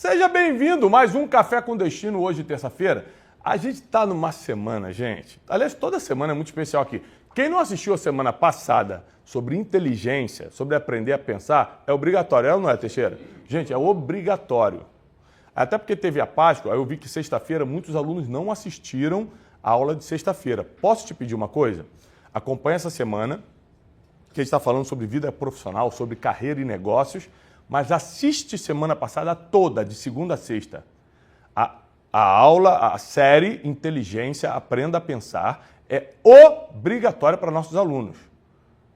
Seja bem-vindo, mais um Café com Destino, hoje, terça-feira. A gente está numa semana, gente. Aliás, toda semana é muito especial aqui. Quem não assistiu a semana passada sobre inteligência, sobre aprender a pensar, é obrigatório, é ou não é, Teixeira? Gente, é obrigatório. Até porque teve a Páscoa, eu vi que sexta-feira muitos alunos não assistiram a aula de sexta-feira. Posso te pedir uma coisa? Acompanhe essa semana, que a gente está falando sobre vida profissional, sobre carreira e negócios, mas assiste semana passada toda, de segunda a sexta. A aula, a série Inteligência, Aprenda a Pensar, é obrigatória para nossos alunos.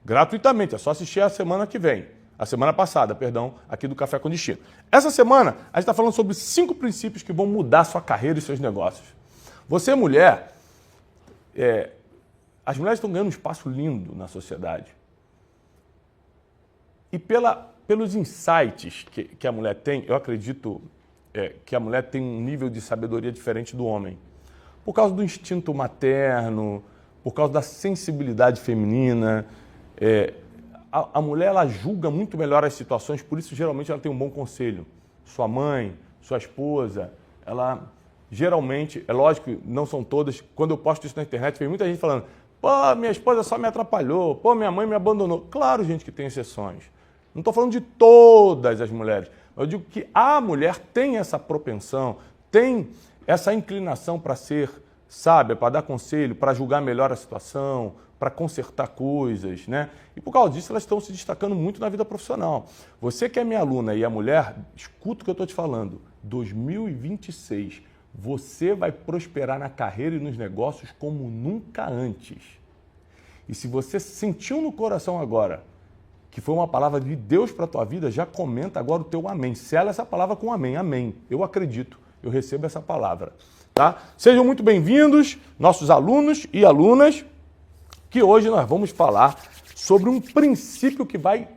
Gratuitamente, é só assistir a semana que vem. A semana passada, perdão, aqui do Café com Destino. Essa semana, a gente está falando sobre 5 princípios que vão mudar sua carreira e seus negócios. Você, mulher, as mulheres estão ganhando um espaço lindo na sociedade. E pelos insights que a mulher tem, eu acredito que a mulher tem um nível de sabedoria diferente do homem. Por causa do instinto materno, por causa da sensibilidade feminina. A mulher, ela julga muito melhor as situações, por isso geralmente ela tem um bom conselho. Sua mãe, sua esposa, ela geralmente, é lógico, não são todas, quando eu posto isso na internet, vem muita gente falando, pô, minha esposa só me atrapalhou, pô, minha mãe me abandonou. Claro, gente, que tem exceções. Não estou falando de todas as mulheres. Eu digo que a mulher tem essa propensão, tem essa inclinação para ser sábia, para dar conselho, para julgar melhor a situação, para consertar coisas, né? E por causa disso elas estão se destacando muito na vida profissional. Você que é minha aluna e a mulher, escuta o que eu estou te falando. 2026, você vai prosperar na carreira e nos negócios como nunca antes. E se você sentiu no coração agora que foi uma palavra de Deus para a tua vida, já comenta agora o teu amém. Sela essa palavra com amém. Amém. Eu acredito, eu recebo essa palavra. Tá? Sejam muito bem-vindos, nossos alunos e alunas, que hoje nós vamos falar sobre um princípio que vai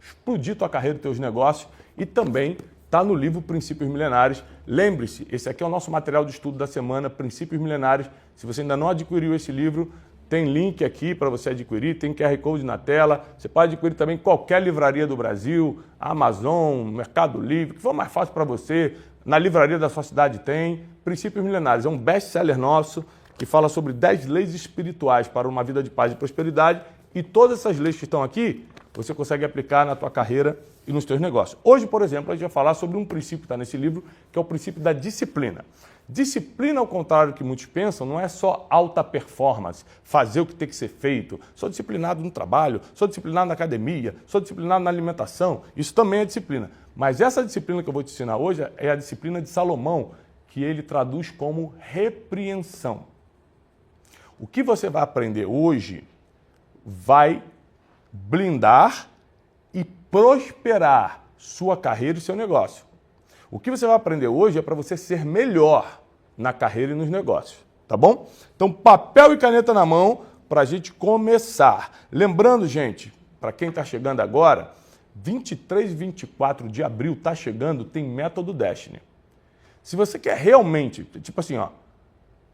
explodir tua carreira e teus negócios e também está no livro Princípios Milenares. Lembre-se, esse aqui é o nosso material de estudo da semana, Princípios Milenares. Se você ainda não adquiriu esse livro, tem link aqui para você adquirir, tem QR Code na tela. Você pode adquirir também em qualquer livraria do Brasil, Amazon, Mercado Livre, que for mais fácil para você. Na livraria da sua cidade tem. Princípios Milenares é um best-seller nosso que fala sobre 10 leis espirituais para uma vida de paz e prosperidade. E todas essas leis que estão aqui, você consegue aplicar na tua carreira e nos teus negócios. Hoje, por exemplo, a gente vai falar sobre um princípio que está nesse livro, que é o princípio da disciplina. Disciplina, ao contrário do que muitos pensam, não é só alta performance, fazer o que tem que ser feito. Sou disciplinado no trabalho, sou disciplinado na academia, sou disciplinado na alimentação. Isso também é disciplina. Mas essa disciplina que eu vou te ensinar hoje é a disciplina de Salomão, que ele traduz como repreensão. O que você vai aprender hoje vai blindar e prosperar sua carreira e seu negócio. O que você vai aprender hoje é para você ser melhor na carreira e nos negócios, tá bom? Então, papel e caneta na mão para a gente começar. Lembrando, gente, para quem está chegando agora, 23 e 24 de abril está chegando, tem Método Destiny. Se você quer realmente, tipo assim, ó,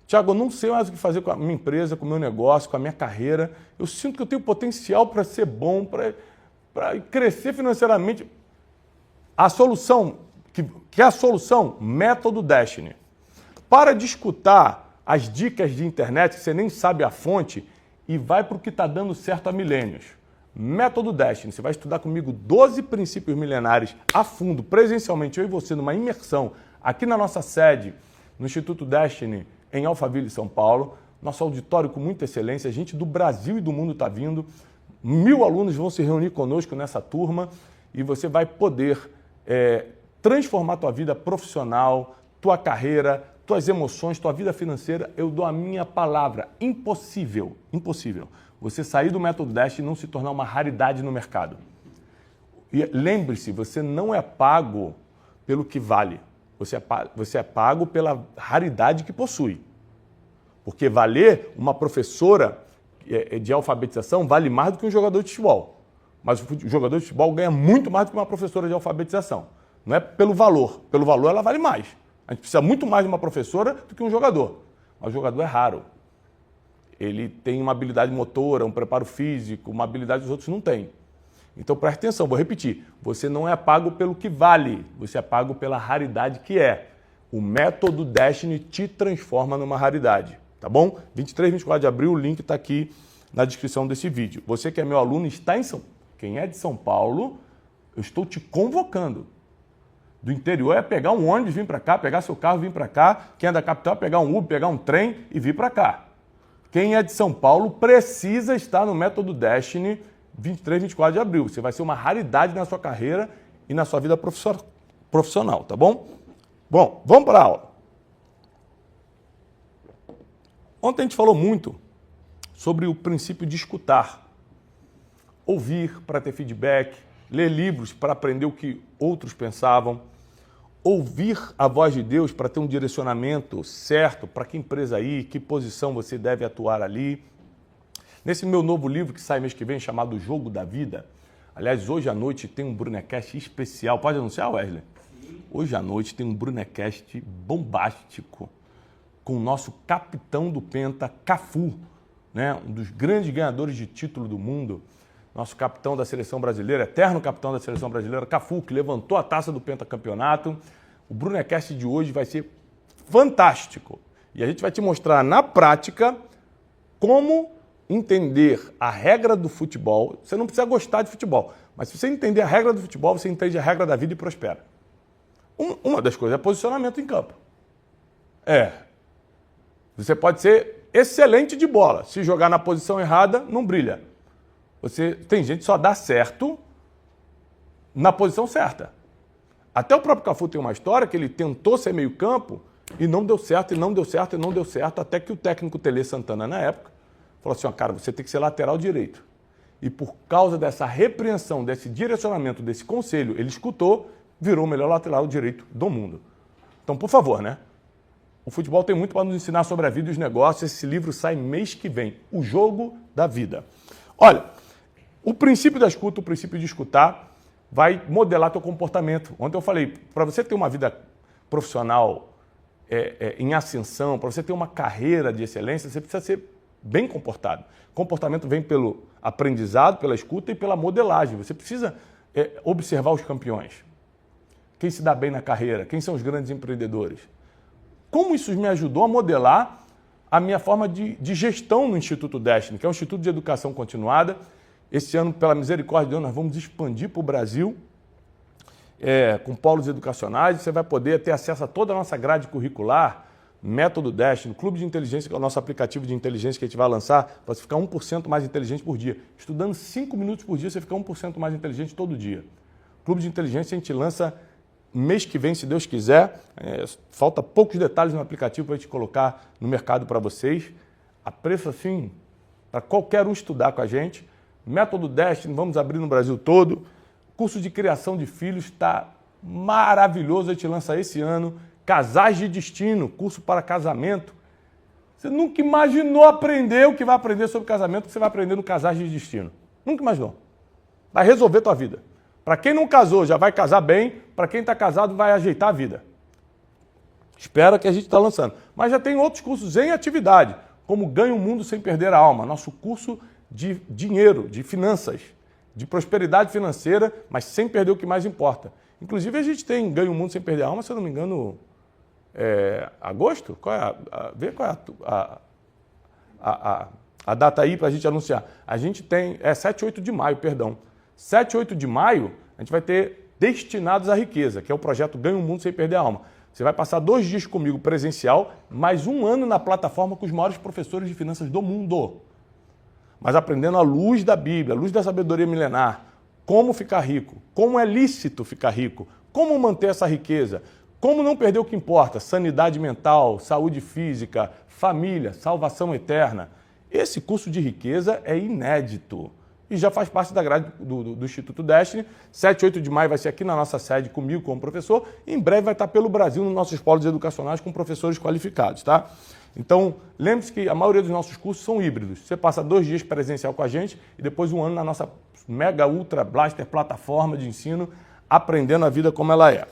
Tiago, eu não sei mais o que fazer com a minha empresa, com o meu negócio, com a minha carreira, eu sinto que eu tenho potencial para ser bom, para crescer financeiramente. A solução, que é a solução? Método Destiny. Para de escutar as dicas de internet, que você nem sabe a fonte, e vai para o que está dando certo há milênios. Método Destiny. Você vai estudar comigo 12 princípios milenares a fundo, presencialmente, eu e você, numa imersão, aqui na nossa sede, no Instituto Destiny, em Alphaville, São Paulo. Nosso auditório com muita excelência, gente do Brasil e do mundo está vindo. 1000 alunos vão se reunir conosco nessa turma e você vai poder transformar tua vida profissional, tua carreira, tuas emoções, tua vida financeira. Eu dou a minha palavra. Impossível, impossível. Você sair do Método Destiny e não se tornar uma raridade no mercado. E lembre-se, você não é pago pelo que vale. Você é pago pela raridade que possui. Porque valer uma professora de alfabetização vale mais do que um jogador de futebol. Mas o jogador de futebol ganha muito mais do que uma professora de alfabetização. Não é pelo valor. Pelo valor ela vale mais. A gente precisa muito mais de uma professora do que um jogador. Mas o jogador é raro. Ele tem uma habilidade motora, um preparo físico, uma habilidade que os outros não têm. Então preste atenção, vou repetir. Você não é pago pelo que vale, você é pago pela raridade que é. O método Destiny te transforma numa raridade, tá bom? 23, 24 de abril, o link está aqui na descrição desse vídeo. Você que é meu aluno está em São Paulo. Quem é de São Paulo, eu estou te convocando. Do interior é pegar um ônibus, vir para cá, pegar seu carro, vir para cá. Quem é da capital é pegar um Uber, pegar um trem e vir para cá. Quem é de São Paulo precisa estar no método Destiny 23, 24 de abril. Você vai ser uma raridade na sua carreira e na sua vida profissional, tá bom? Bom, vamos para a aula. Ontem a gente falou muito sobre o princípio de escutar. Ouvir para ter feedback, ler livros para aprender o que outros pensavam, ouvir a voz de Deus para ter um direcionamento certo para que empresa ir, que posição você deve atuar ali. Nesse meu novo livro que sai mês que vem, chamado O Jogo da Vida, aliás, hoje à noite tem um Brunecast especial. Pode anunciar, Wesley? Sim. Hoje à noite tem um Brunecast bombástico com o nosso capitão do Penta, Cafu, né? Um dos grandes ganhadores de título do mundo. Nosso capitão da seleção brasileira, eterno capitão da seleção brasileira, Cafu, que levantou a taça do pentacampeonato. O Brunecast de hoje vai ser fantástico. E a gente vai te mostrar na prática como entender a regra do futebol. Você não precisa gostar de futebol, mas se você entender a regra do futebol, você entende a regra da vida e prospera. Uma das coisas é posicionamento em campo. Você pode ser excelente de bola. Se jogar na posição errada, não brilha. Tem gente que só dá certo na posição certa. Até o próprio Cafu tem uma história que ele tentou ser meio campo e não deu certo, e não deu certo, e não deu certo, até que o técnico Tele Santana, na época, falou assim, cara, você tem que ser lateral direito. E por causa dessa repreensão, desse direcionamento, desse conselho, ele escutou, virou o melhor lateral direito do mundo. Então, por favor, né? O futebol tem muito para nos ensinar sobre a vida e os negócios. Esse livro sai mês que vem, O Jogo da Vida. Olha, o princípio da escuta, o princípio de escutar, vai modelar teu comportamento. Ontem eu falei, para você ter uma vida profissional em ascensão, para você ter uma carreira de excelência, você precisa ser bem comportado. Comportamento vem pelo aprendizado, pela escuta e pela modelagem. Você precisa observar os campeões. Quem se dá bem na carreira, quem são os grandes empreendedores. Como isso me ajudou a modelar a minha forma de gestão no Instituto Destiny, que é um Instituto de Educação Continuada. Esse ano, pela misericórdia de Deus, nós vamos expandir para o Brasil com polos educacionais. Você vai poder ter acesso a toda a nossa grade curricular, Método Destiny, Clube de Inteligência, que é o nosso aplicativo de inteligência que a gente vai lançar, para você ficar 1% mais inteligente por dia. Estudando 5 minutos por dia, você fica 1% mais inteligente todo dia. Clube de Inteligência a gente lança mês que vem, se Deus quiser. Falta poucos detalhes no aplicativo para a gente colocar no mercado para vocês. A preço assim, para qualquer um estudar com a gente. Método Destiny, vamos abrir no Brasil todo. Curso de criação de filhos está maravilhoso, a gente lança esse ano. Casais de Destino, curso para casamento. Você nunca imaginou aprender o que vai aprender sobre casamento, que você vai aprender no Casais de Destino. Nunca imaginou. Vai resolver tua vida. Para quem não casou, já vai casar bem. Para quem está casado, vai ajeitar a vida. Espera que a gente está lançando. Mas já tem outros cursos em atividade, como Ganha o Mundo Sem Perder a Alma. Nosso curso de dinheiro, de finanças, de prosperidade financeira, mas sem perder o que mais importa. Inclusive, a gente tem Ganha o Mundo Sem Perder a Alma, se eu não me engano, agosto? Vê qual é a data aí para a gente anunciar. A gente tem, 7 e 8 de maio, perdão. 7 e 8 de maio, a gente vai ter Destinados à Riqueza, que é o projeto Ganha o Mundo Sem Perder a Alma. Você vai passar 2 dias comigo presencial, mais 1 ano na plataforma com os maiores professores de finanças do mundo. Mas aprendendo a luz da Bíblia, a luz da sabedoria milenar, como ficar rico, como é lícito ficar rico, como manter essa riqueza, como não perder o que importa, sanidade mental, saúde física, família, salvação eterna. Esse curso de riqueza é inédito e já faz parte da grade do Instituto Destiny. 7 e 8 de maio vai ser aqui na nossa sede comigo como professor e em breve vai estar pelo Brasil nos nossos polos educacionais com professores qualificados, tá? Então, lembre-se que a maioria dos nossos cursos são híbridos. Você passa 2 dias presencial com a gente e depois 1 ano na nossa mega ultra blaster plataforma de ensino, aprendendo a vida como ela é.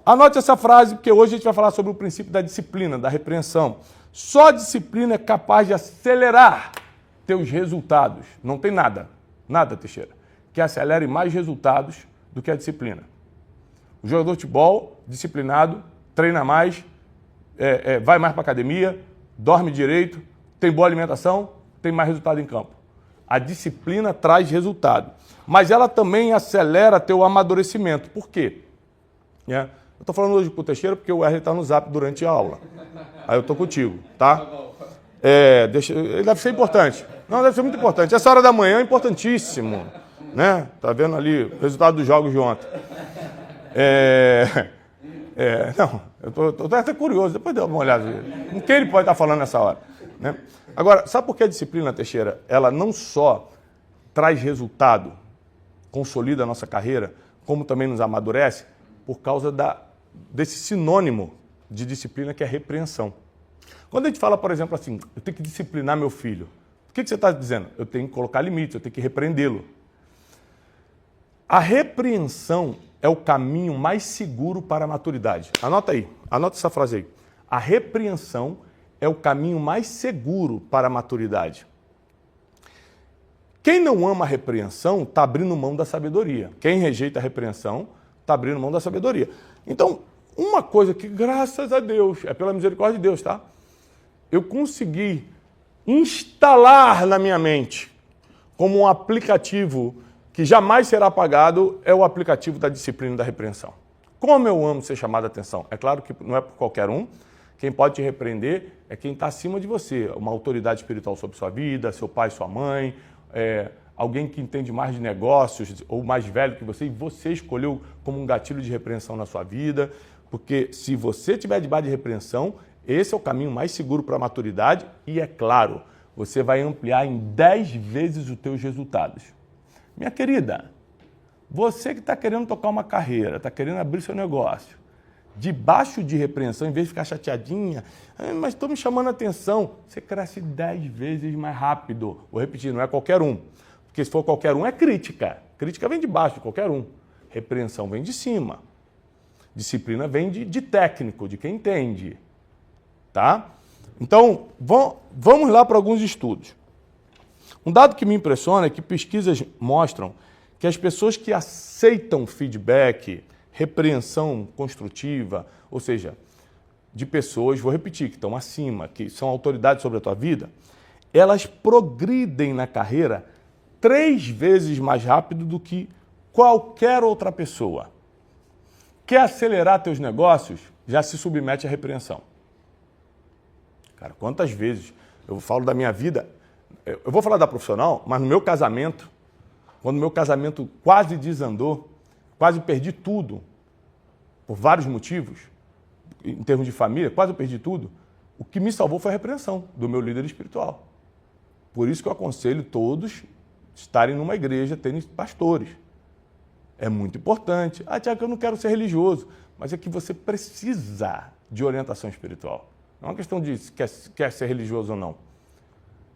Anote essa frase, porque hoje a gente vai falar sobre o princípio da disciplina, da repreensão. Só a disciplina é capaz de acelerar teus resultados. Não tem nada, Teixeira, que acelere mais resultados do que a disciplina. O jogador de futebol, disciplinado, treina mais, vai mais para a academia, dorme direito, tem boa alimentação, tem mais resultado em campo. A disciplina traz resultado, mas ela também acelera teu amadurecimento. Por quê? Eu estou falando hoje com o Teixeira porque o Wesley está no Zap durante a aula. Aí eu estou contigo, tá? Ele deve ser importante. Não, deve ser muito importante. Essa hora da manhã é importantíssimo, né? Tá vendo ali o resultado dos jogos de ontem. Não, eu tô até curioso, depois dá uma olhada. Com quem ele pode estar falando nessa hora, né? Agora, sabe por que a disciplina, Teixeira, ela não só traz resultado, consolida a nossa carreira, como também nos amadurece? Por causa desse sinônimo de disciplina que é repreensão. Quando a gente fala, por exemplo, assim, eu tenho que disciplinar meu filho, o que você está dizendo? Eu tenho que colocar limites, eu tenho que repreendê-lo. A repreensão é o caminho mais seguro para a maturidade. Anota aí, anota essa frase aí. A repreensão é o caminho mais seguro para a maturidade. Quem não ama a repreensão está abrindo mão da sabedoria. Quem rejeita a repreensão está abrindo mão da sabedoria. Então, uma coisa que, graças a Deus, é pela misericórdia de Deus, tá? Eu consegui instalar na minha mente como um aplicativo que jamais será apagado, é o aplicativo da disciplina e da repreensão. Como eu amo ser chamado a atenção. É claro que não é por qualquer um. Quem pode te repreender é quem está acima de você. Uma autoridade espiritual sobre sua vida, seu pai, sua mãe, alguém que entende mais de negócios ou mais velho que você, e você escolheu como um gatilho de repreensão na sua vida. Porque se você estiver debaixo de repreensão, esse é o caminho mais seguro para a maturidade e, é claro, você vai ampliar em 10 vezes os teus resultados. Minha querida, você que está querendo tocar uma carreira, está querendo abrir seu negócio, debaixo de repreensão, em vez de ficar chateadinha, mas estou me chamando a atenção, você cresce 10 vezes mais rápido. Vou repetir, não é qualquer um. Porque se for qualquer um, é crítica. Crítica vem de baixo de qualquer um. Repreensão vem de cima. Disciplina vem de técnico, de quem entende. Tá? Então, vamos lá para alguns estudos. Um dado que me impressiona é que pesquisas mostram que as pessoas que aceitam feedback, repreensão construtiva, ou seja, de pessoas, vou repetir, que estão acima, que são autoridades sobre a tua vida, elas progridem na carreira 3 vezes mais rápido do que qualquer outra pessoa. Quer acelerar teus negócios? Já se submete à repreensão. Cara, quantas vezes eu falo da minha vida, eu vou falar da profissional, mas no meu casamento, quando meu casamento quase desandou, quase perdi tudo, por vários motivos, em termos de família, quase eu perdi tudo, o que me salvou foi a repreensão do meu líder espiritual. Por isso que eu aconselho todos estarem numa igreja, terem pastores. É muito importante. Tiago, eu não quero ser religioso, mas é que você precisa de orientação espiritual. Não é uma questão de se quer ser religioso ou não.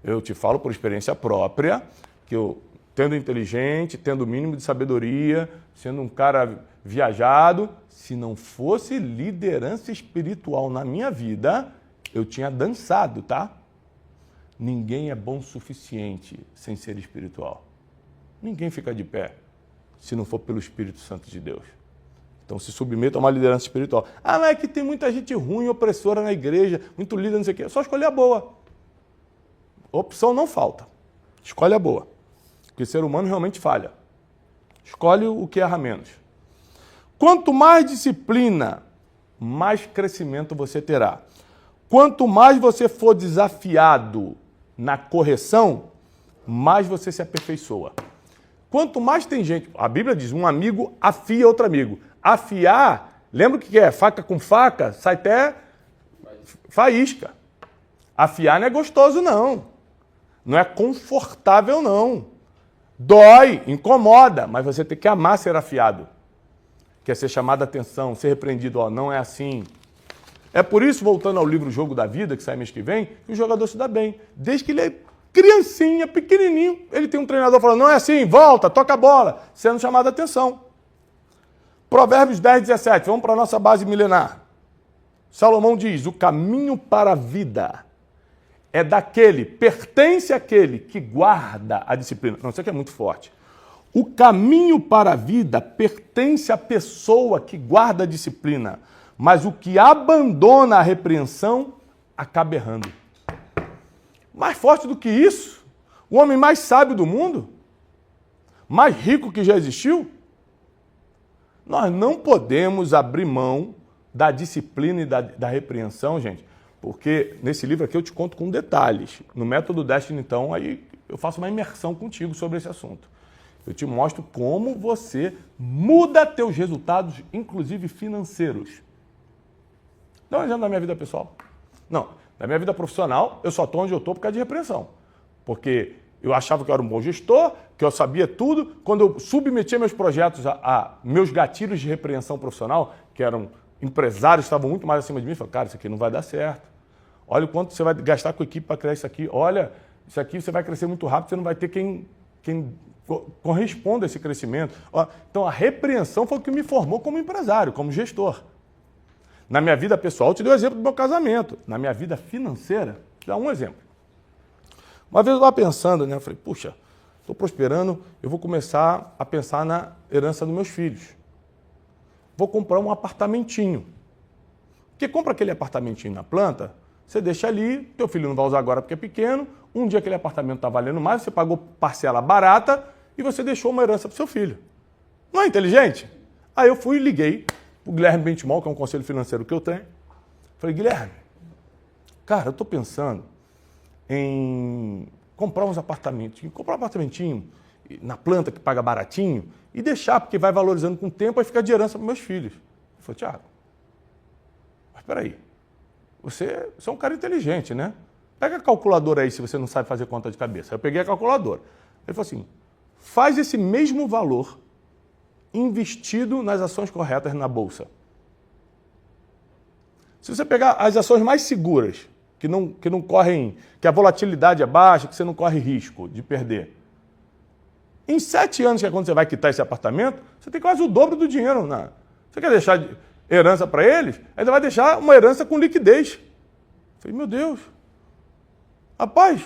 Eu te falo por experiência própria, que eu, tendo inteligente, tendo o mínimo de sabedoria, sendo um cara viajado, se não fosse liderança espiritual na minha vida, eu tinha dançado, tá? Ninguém é bom o suficiente sem ser espiritual. Ninguém fica de pé se não for pelo Espírito Santo de Deus. Então se submeta a uma liderança espiritual. Mas é que tem muita gente ruim, opressora na igreja, muito líder, não sei o quê. É só escolher a boa. Opção não falta. Escolhe a boa. Porque o ser humano realmente falha. Escolhe o que erra menos. Quanto mais disciplina, mais crescimento você terá. Quanto mais você for desafiado na correção, mais você se aperfeiçoa. Quanto mais tem gente... A Bíblia diz, um amigo afia outro amigo. Afiar, lembra o que é? Faca com faca, sai até faísca. Afiar não é gostoso, não. Não é confortável, não. Dói, incomoda, mas você tem que amar ser afiado. Quer ser chamado a atenção, ser repreendido. Não é assim. É por isso, voltando ao livro Jogo da Vida, que sai mês que vem, que o jogador se dá bem. Desde que ele é criancinha, pequenininho, ele tem um treinador falando, não é assim, volta, toca a bola, sendo chamado a atenção. Provérbios 10, 17, vamos para a nossa base milenar. Salomão diz, o caminho para a vida pertence àquele que guarda a disciplina. Não, isso aqui é muito forte. O caminho para a vida pertence à pessoa que guarda a disciplina, mas o que abandona a repreensão acaba errando. Mais forte do que isso, o homem mais sábio do mundo, mais rico que já existiu, nós não podemos abrir mão da disciplina e da repreensão, gente, porque nesse livro aqui eu te conto com detalhes. No Método Destiny, então, aí eu faço uma imersão contigo sobre esse assunto. Eu te mostro como você muda teus resultados, inclusive financeiros. Dá um exemplo da minha vida pessoal. Não, na minha vida profissional, eu só estou onde eu estou por causa de repreensão. Porque eu achava que eu era um bom gestor, que eu sabia tudo. Quando eu submetia meus projetos a meus gatilhos de repreensão profissional, que eram empresários que estavam muito mais acima de mim, eu falei, cara, isso aqui não vai dar certo. Olha o quanto você vai gastar com a equipe para criar isso aqui. Olha, isso aqui você vai crescer muito rápido, você não vai ter quem corresponda a esse crescimento. Então, a repreensão foi o que me formou como empresário, como gestor. Na minha vida pessoal, eu te dei o exemplo do meu casamento. Na minha vida financeira, vou te dar um exemplo. Uma vez eu estava pensando, né? Eu falei, puxa, estou prosperando, eu vou começar a pensar na herança dos meus filhos. Vou comprar um apartamentinho. Porque compra aquele apartamentinho na planta, você deixa ali, teu filho não vai usar agora porque é pequeno, um dia aquele apartamento está valendo mais, você pagou parcela barata e você deixou uma herança para o seu filho. Não é inteligente? Aí eu fui e liguei para o Guilherme Benchimol, que é um conselho financeiro que eu tenho. Falei, Guilherme, cara, eu estou pensando em comprar uns apartamentinhos, comprar um apartamentinho na planta que paga baratinho e deixar, porque vai valorizando com o tempo, aí fica de herança para meus filhos. Eu falei, Thiago, mas peraí, você é um cara inteligente, né? Pega a calculadora aí se você não sabe fazer conta de cabeça. Eu peguei a calculadora. Ele falou assim, faz esse mesmo valor investido nas ações corretas na bolsa. Se você pegar as ações mais seguras, que não correm, que a volatilidade é baixa, que você não corre risco de perder. Em 7 anos, que é quando você vai quitar esse apartamento, você tem quase o dobro do dinheiro. Você quer deixar de herança para eles? Ainda vai deixar uma herança com liquidez. Eu falei, meu Deus, rapaz,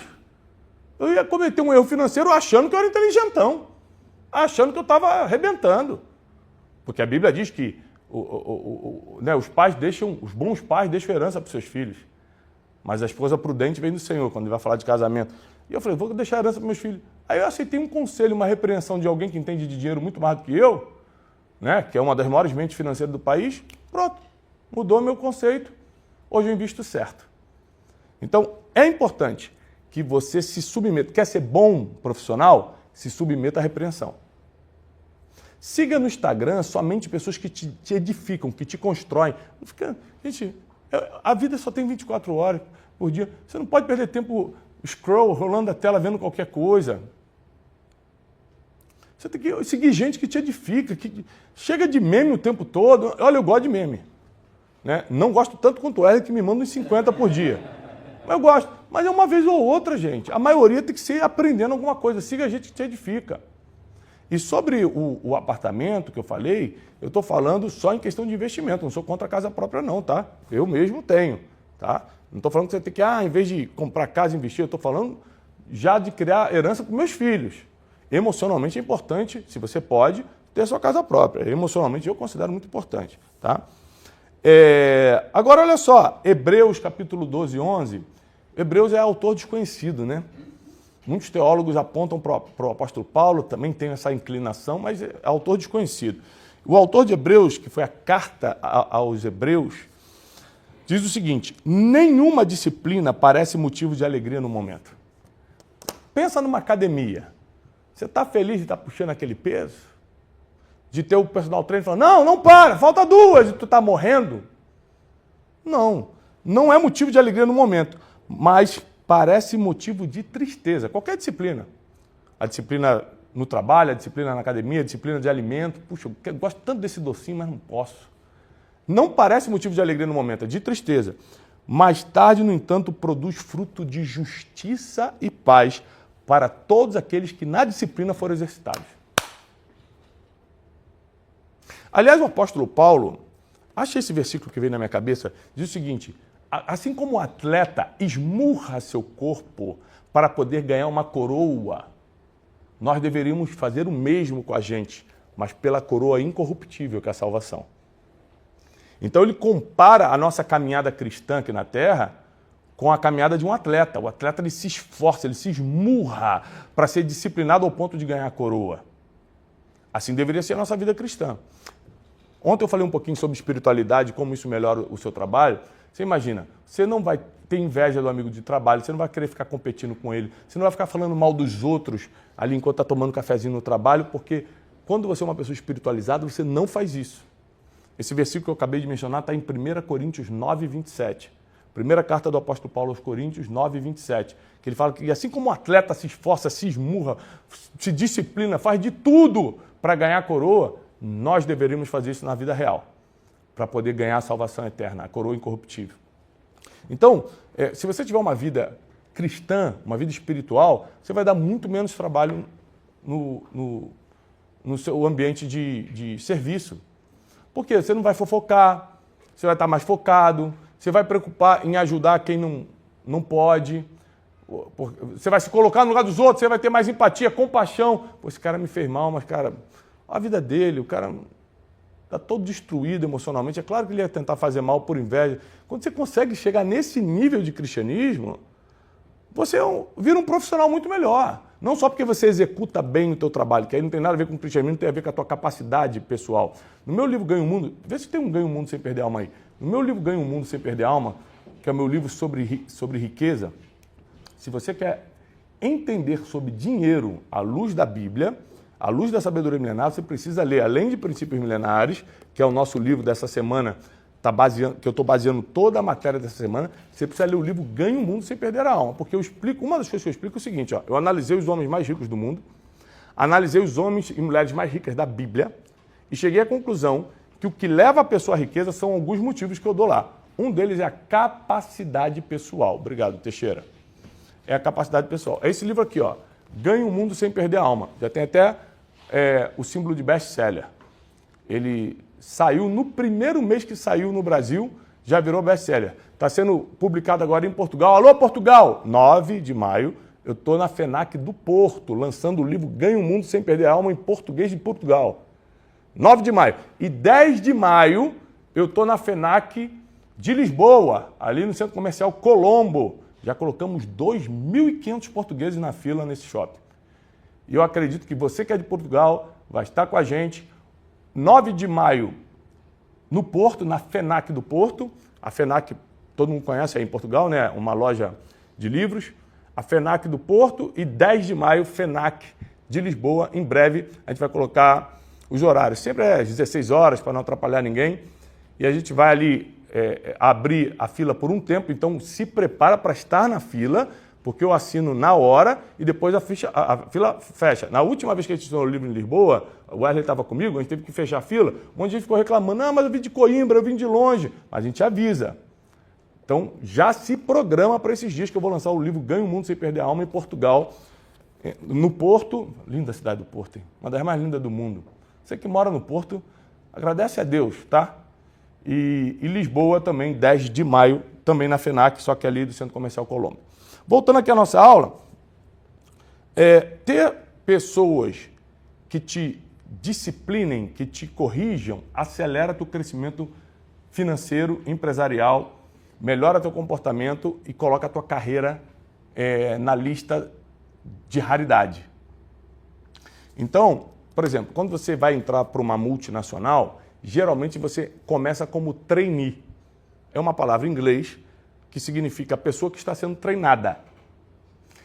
eu ia cometer um erro financeiro achando que eu era inteligentão, achando que eu estava arrebentando. Porque a Bíblia diz que os bons pais deixam herança para os seus filhos. Mas a esposa prudente vem do Senhor, quando ele vai falar de casamento. E eu falei, vou deixar herança para meus filhos. Aí eu aceitei um conselho, uma repreensão de alguém que entende de dinheiro muito mais do que eu, né, que é uma das maiores mentes financeiras do país. Pronto, mudou meu conceito. Hoje eu invisto certo. Então, é importante que você se submeta. Quer ser bom profissional? Se submeta à repreensão. Siga no Instagram somente pessoas que te edificam, que te constroem. Gente, a vida só tem 24 horas por dia. Você não pode perder tempo rolando a tela, vendo qualquer coisa. Você tem que seguir gente que te edifica, que chega de meme o tempo todo. Olha, eu gosto de meme. Né? Não gosto tanto quanto ela, que me manda uns 50 por dia. Mas eu gosto. Mas é uma vez ou outra, gente. A maioria tem que ser aprendendo alguma coisa. Siga a gente que te edifica. E sobre o apartamento que eu falei, eu estou falando só em questão de investimento. Não sou contra a casa própria, não, tá? Eu mesmo tenho, tá? Não estou falando que você tem que, em vez de comprar casa e investir, eu estou falando já de criar herança para os meus filhos. Emocionalmente é importante, se você pode, ter a sua casa própria. Emocionalmente eu considero muito importante, tá? Agora, olha só, Hebreus capítulo 12, 11. Hebreus é autor desconhecido, né? Muitos teólogos apontam para o apóstolo Paulo, também tem essa inclinação, mas é autor desconhecido. O autor de Hebreus, que foi a carta aos Hebreus, diz o seguinte: nenhuma disciplina parece motivo de alegria no momento. Pensa numa academia. Você está feliz de estar puxando aquele peso? De ter o personal trainer falando, não para, falta 2, e tu está morrendo? Não é motivo de alegria no momento, mas parece motivo de tristeza. Qualquer disciplina. A disciplina no trabalho, a disciplina na academia, a disciplina de alimento. Puxa, eu gosto tanto desse docinho, mas não posso. Não parece motivo de alegria no momento, é de tristeza. Mais tarde, no entanto, produz fruto de justiça e paz para todos aqueles que na disciplina foram exercitados. Aliás, o apóstolo Paulo, achei esse versículo que veio na minha cabeça, diz o seguinte: assim como o atleta esmurra seu corpo para poder ganhar uma coroa, nós deveríamos fazer o mesmo com a gente, mas pela coroa incorruptível que é a salvação. Então ele compara a nossa caminhada cristã aqui na Terra com a caminhada de um atleta. O atleta ele se esforça, ele se esmurra para ser disciplinado ao ponto de ganhar a coroa. Assim deveria ser a nossa vida cristã. Ontem eu falei um pouquinho sobre espiritualidade, como isso melhora o seu trabalho. Você imagina, você não vai ter inveja do amigo de trabalho, você não vai querer ficar competindo com ele, você não vai ficar falando mal dos outros ali enquanto está tomando cafezinho no trabalho, porque quando você é uma pessoa espiritualizada, você não faz isso. Esse versículo que eu acabei de mencionar está em 1 Coríntios 9, 27. Primeira carta do apóstolo Paulo aos Coríntios 9, 27. Que ele fala que assim como o atleta se esforça, se esmurra, se disciplina, faz de tudo para ganhar a coroa, nós deveríamos fazer isso na vida real, para poder ganhar a salvação eterna, a coroa incorruptível. Então, se você tiver uma vida cristã, uma vida espiritual, você vai dar muito menos trabalho no seu ambiente de serviço. Porque você não vai fofocar, você vai estar mais focado, você vai preocupar em ajudar quem não pode, você vai se colocar no lugar dos outros, você vai ter mais empatia, compaixão. Pô, esse cara me fez mal, mas, cara, a vida dele, o cara está todo destruído emocionalmente. É claro que ele ia tentar fazer mal por inveja. Quando você consegue chegar nesse nível de cristianismo, você vira um profissional muito melhor. Não só porque você executa bem o teu trabalho, que aí não tem nada a ver com o cristianismo, tem a ver com a tua capacidade pessoal. No meu livro Ganha o Mundo, vê se tem um Ganha o Mundo sem perder a alma aí. No meu livro Ganha o Mundo sem perder a alma, que é o meu livro sobre riqueza, se você quer entender sobre dinheiro à luz da Bíblia, à luz da sabedoria milenar, você precisa ler, além de Princípios Milenares, que é o nosso livro dessa semana, que eu estou baseando toda a matéria dessa semana, você precisa ler o livro Ganha o Mundo sem perder a alma, porque eu explico, uma das coisas que eu explico é o seguinte, ó, eu analisei os homens mais ricos do mundo, analisei os homens e mulheres mais ricas da Bíblia e cheguei à conclusão que o que leva a pessoa à riqueza são alguns motivos que eu dou lá. Um deles é a capacidade pessoal. Obrigado, Teixeira. É a capacidade pessoal. É esse livro aqui, ó, Ganha o Mundo sem perder a alma. Já tem até o símbolo de best-seller. Ele saiu no primeiro mês que saiu no Brasil, já virou best-seller. Está sendo publicado agora em Portugal. Alô, Portugal! 9 de maio, eu estou na FENAC do Porto, lançando o livro Ganha o Mundo sem perder a alma em português de Portugal. 9 de maio. E 10 de maio, eu estou na FENAC de Lisboa, ali no Centro Comercial Colombo. Já colocamos 2.500 portugueses na fila nesse shopping. E eu acredito que você que é de Portugal vai estar com a gente 9 de maio no Porto, na FENAC do Porto. A FENAC, todo mundo conhece aí em Portugal, né? Uma loja de livros. A FENAC do Porto e 10 de maio, FENAC de Lisboa. Em breve a gente vai colocar os horários. Sempre é às 16 horas, para não atrapalhar ninguém. E a gente vai ali abrir a fila por um tempo, então se prepara para estar na fila, porque eu assino na hora e depois a fila fecha. Na última vez que a gente assinou o livro em Lisboa, o Wesley estava comigo, a gente teve que fechar a fila, um monte de gente ficou reclamando, não, mas eu vim de Coimbra, eu vim de longe. Mas a gente avisa. Então já se programa para esses dias que eu vou lançar o livro Ganha o Mundo sem perder a alma em Portugal, no Porto. Linda a cidade do Porto, hein? Uma das mais lindas do mundo. Você que mora no Porto, agradece a Deus, tá? E Lisboa também, 10 de maio, também na FENAC, só que ali do Centro Comercial Colombo. Voltando aqui à nossa aula, ter pessoas que te disciplinem, que te corrijam, acelera teu crescimento financeiro, empresarial, melhora teu comportamento e coloca a tua carreira na lista de raridade. Então, por exemplo, quando você vai entrar para uma multinacional, geralmente você começa como trainee. É uma palavra em inglês que significa a pessoa que está sendo treinada.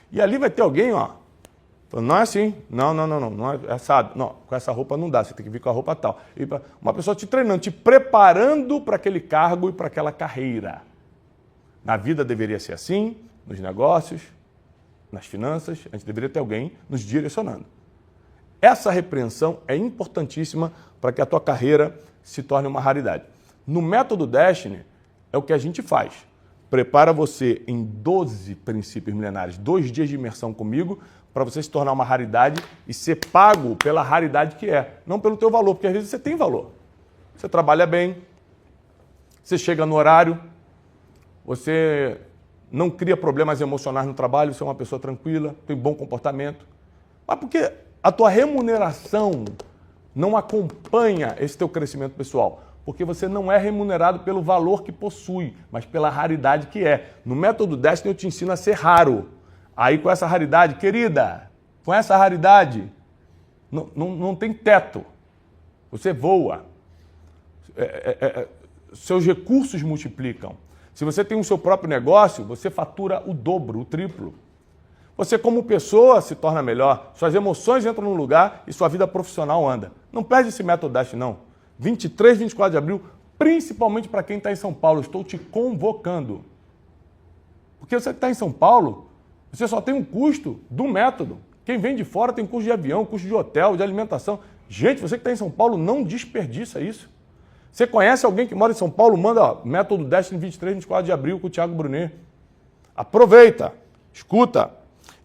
E ali vai ter alguém, ó, falando, não é assim, não é assado, não, com essa roupa não dá, você tem que vir com a roupa tal. E uma pessoa te treinando, te preparando para aquele cargo e para aquela carreira. Na vida deveria ser assim, nos negócios, nas finanças, a gente deveria ter alguém nos direcionando. Essa repreensão é importantíssima para que a tua carreira se torne uma raridade. No método Destiny, é o que a gente faz. Prepara você em 12 princípios milenares, 2 dias de imersão comigo, para você se tornar uma raridade e ser pago pela raridade que é, não pelo teu valor, porque às vezes você tem valor. Você trabalha bem, você chega no horário, você não cria problemas emocionais no trabalho, você é uma pessoa tranquila, tem bom comportamento. Mas porque a tua remuneração não acompanha esse teu crescimento pessoal, porque você não é remunerado pelo valor que possui, mas pela raridade que é. No método Destiny eu te ensino a ser raro. Aí com essa raridade, querida, com essa raridade, não tem teto. Você voa. Seus recursos multiplicam. Se você tem o seu próprio negócio, você fatura o dobro, o triplo. Você como pessoa se torna melhor, suas emoções entram no lugar e sua vida profissional anda. Não perde esse método Destiny, não. 23, 24 de abril, principalmente para quem está em São Paulo, estou te convocando. Porque você que está em São Paulo, você só tem um custo do método. Quem vem de fora tem custo de avião, custo de hotel, de alimentação. Gente, você que está em São Paulo, não desperdiça isso. Você conhece alguém que mora em São Paulo? Manda método Destiny 23, 24 de abril com o Thiago Brunet. Aproveita, escuta.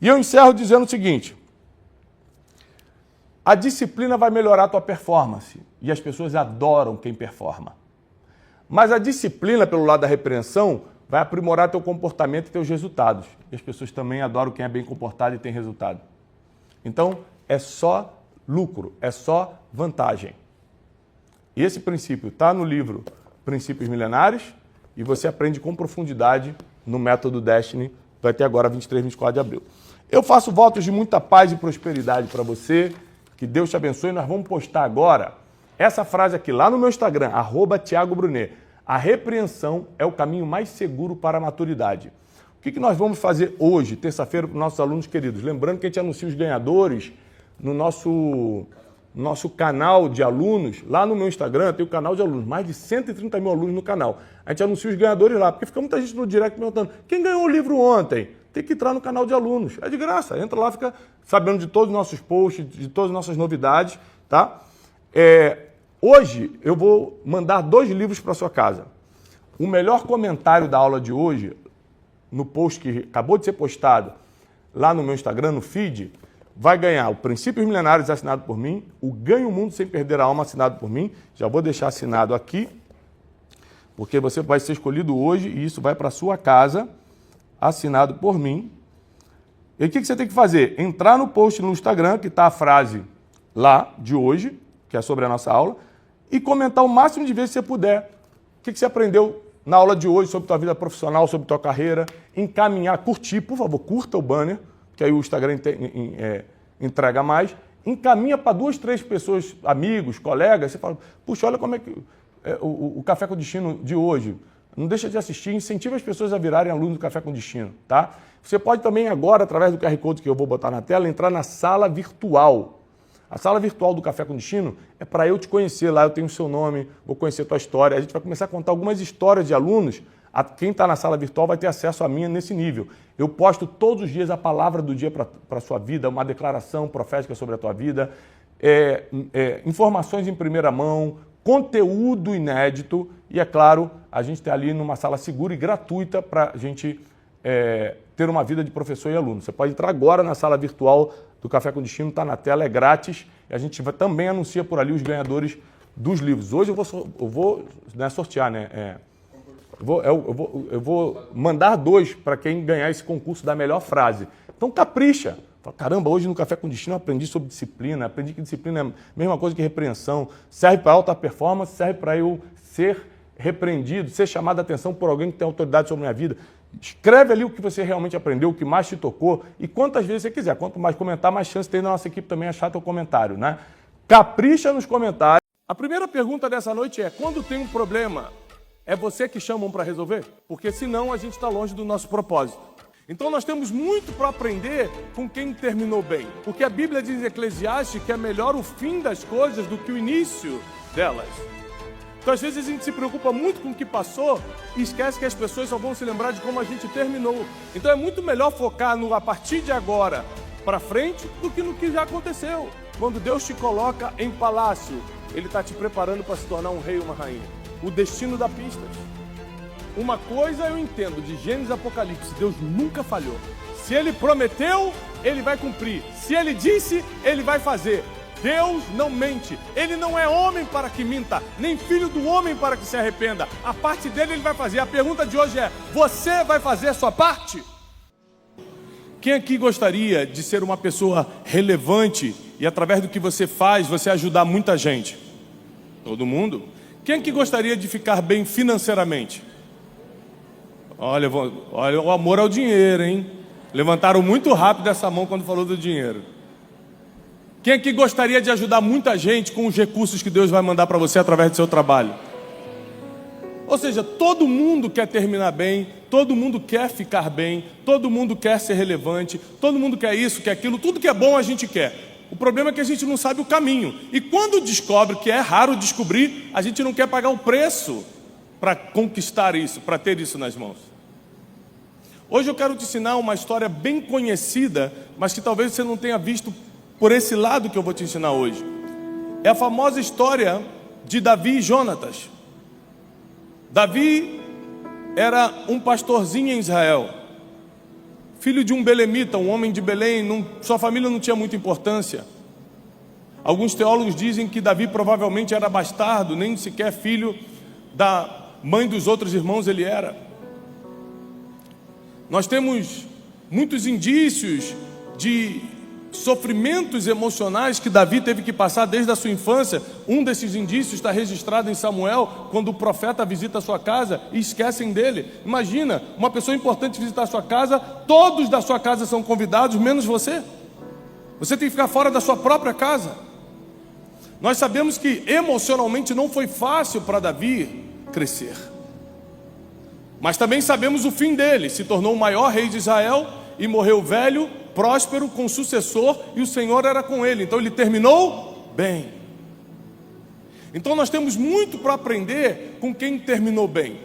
E eu encerro dizendo o seguinte: a disciplina vai melhorar a tua performance e as pessoas adoram quem performa. Mas a disciplina, pelo lado da repreensão, vai aprimorar teu comportamento e teus resultados. E as pessoas também adoram quem é bem comportado e tem resultado. Então, é só lucro, é só vantagem. E esse princípio está no livro Princípios Milenares e você aprende com profundidade no método Destiny, vai ter agora 23, 24 de abril. Eu faço votos de muita paz e prosperidade para você, que Deus te abençoe. Nós vamos postar agora essa frase aqui lá no meu Instagram, @ThiagoBrunet. A repreensão é o caminho mais seguro para a maturidade. O que nós vamos fazer hoje, terça-feira, para os nossos alunos queridos? Lembrando que a gente anuncia os ganhadores no nosso canal de alunos. Lá no meu Instagram tem o canal de alunos, mais de 130 mil alunos no canal. A gente anuncia os ganhadores lá, porque fica muita gente no direct perguntando: quem ganhou o livro ontem? Tem que entrar no canal de alunos. É de graça. Entra lá, fica sabendo de todos os nossos posts, de todas as nossas novidades, tá? Hoje eu vou mandar 2 livros para sua casa. O melhor comentário da aula de hoje, no post que acabou de ser postado lá no meu Instagram, no feed, vai ganhar o Princípios Milenares assinado por mim, o Ganhe o Mundo Sem Perder a Alma assinado por mim. Já vou deixar assinado aqui, porque você vai ser escolhido hoje e isso vai para sua casa, assinado por mim. E o que você tem que fazer? Entrar no post no Instagram, que está a frase lá de hoje, que é sobre a nossa aula, e comentar o máximo de vezes que você puder. O que você aprendeu na aula de hoje sobre tua vida profissional, sobre tua carreira. Encaminhar, curtir, por favor, curta o banner, que aí o Instagram entrega mais. Encaminha para 2, 3 pessoas, amigos, colegas. Você fala: puxa, olha como é que o Café com Destino de hoje. Não deixa de assistir, incentiva as pessoas a virarem alunos do Café com Destino, tá? Você pode também agora, através do QR Code que eu vou botar na tela, entrar na sala virtual. A sala virtual do Café com Destino é para eu te conhecer. Lá eu tenho o seu nome, vou conhecer a tua história. A gente vai começar a contar algumas histórias de alunos. Quem está na sala virtual vai ter acesso a minha nesse nível. Eu posto todos os dias a palavra do dia para a sua vida, uma declaração profética sobre a tua vida, informações em primeira mão, conteúdo inédito e, é claro, a gente está ali numa sala segura e gratuita para a gente ter uma vida de professor e aluno. Você pode entrar agora na sala virtual do Café com Destino, está na tela, é grátis. E a gente também anuncia por ali os ganhadores dos livros. Hoje eu vou sortear, né? Eu vou mandar 2 para quem ganhar esse concurso da melhor frase. Então capricha. Fala: caramba, hoje no Café com Destino eu aprendi sobre disciplina, aprendi que disciplina é a mesma coisa que repreensão, serve para alta performance, serve para eu ser repreendido, ser chamado a atenção por alguém que tem autoridade sobre a minha vida. Escreve ali o que você realmente aprendeu, o que mais te tocou e quantas vezes você quiser. Quanto mais comentar, mais chance tem da nossa equipe também achar teu comentário, né? Capricha nos comentários. A primeira pergunta dessa noite é: quando tem um problema, é você que chamam para resolver? Porque senão a gente está longe do nosso propósito. Então nós temos muito para aprender com quem terminou bem. Porque a Bíblia diz em Eclesiastes que é melhor o fim das coisas do que o início delas. Então às vezes a gente se preocupa muito com o que passou e esquece que as pessoas só vão se lembrar de como a gente terminou. Então é muito melhor focar no a partir de agora para frente do que no que já aconteceu. Quando Deus te coloca em palácio, Ele está te preparando para se tornar um rei ou uma rainha. O destino dá pistas. Uma coisa eu entendo de Gênesis e Apocalipse: Deus nunca falhou. Se Ele prometeu, Ele vai cumprir. Se Ele disse, Ele vai fazer. Deus não mente. Ele não é homem para que minta, nem filho do homem para que se arrependa. A parte dele Ele vai fazer. A pergunta de hoje é: você vai fazer a sua parte? Quem aqui gostaria de ser uma pessoa relevante e através do que você faz, você ajudar muita gente? Todo mundo? Quem aqui gostaria de ficar bem financeiramente? Olha o amor ao dinheiro, hein? Levantaram muito rápido essa mão quando falou do dinheiro. Quem aqui gostaria de ajudar muita gente com os recursos que Deus vai mandar para você através do seu trabalho? Ou seja, todo mundo quer terminar bem, todo mundo quer ficar bem, todo mundo quer ser relevante, todo mundo quer isso, quer aquilo, tudo que é bom a gente quer. O problema é que a gente não sabe o caminho. E quando descobre, que é raro descobrir, a gente não quer pagar o preço para conquistar isso, para ter isso nas mãos. Hoje eu quero te ensinar uma história bem conhecida, mas que talvez você não tenha visto por esse lado que eu vou te ensinar hoje. É a famosa história de Davi e Jonatas. Davi era um pastorzinho em Israel, filho de um belemita, um homem de Belém. Sua família não tinha muita importância. Alguns teólogos dizem que Davi provavelmente era bastardo, nem sequer filho da mãe dos outros irmãos ele era. Nós temos muitos indícios de sofrimentos emocionais que Davi teve que passar desde a sua infância. Um desses indícios está registrado em Samuel, quando o profeta visita a sua casa e esquecem dele. Imagina, uma pessoa importante visitar a sua casa, todos da sua casa são convidados, menos você. Você tem que ficar fora da sua própria casa. Nós sabemos que emocionalmente não foi fácil para Davi crescer. Mas também sabemos o fim dele. Se tornou o maior rei de Israel e morreu velho, próspero, com sucessor, e o Senhor era com ele. Então ele terminou bem. Então nós temos muito para aprender com quem terminou bem.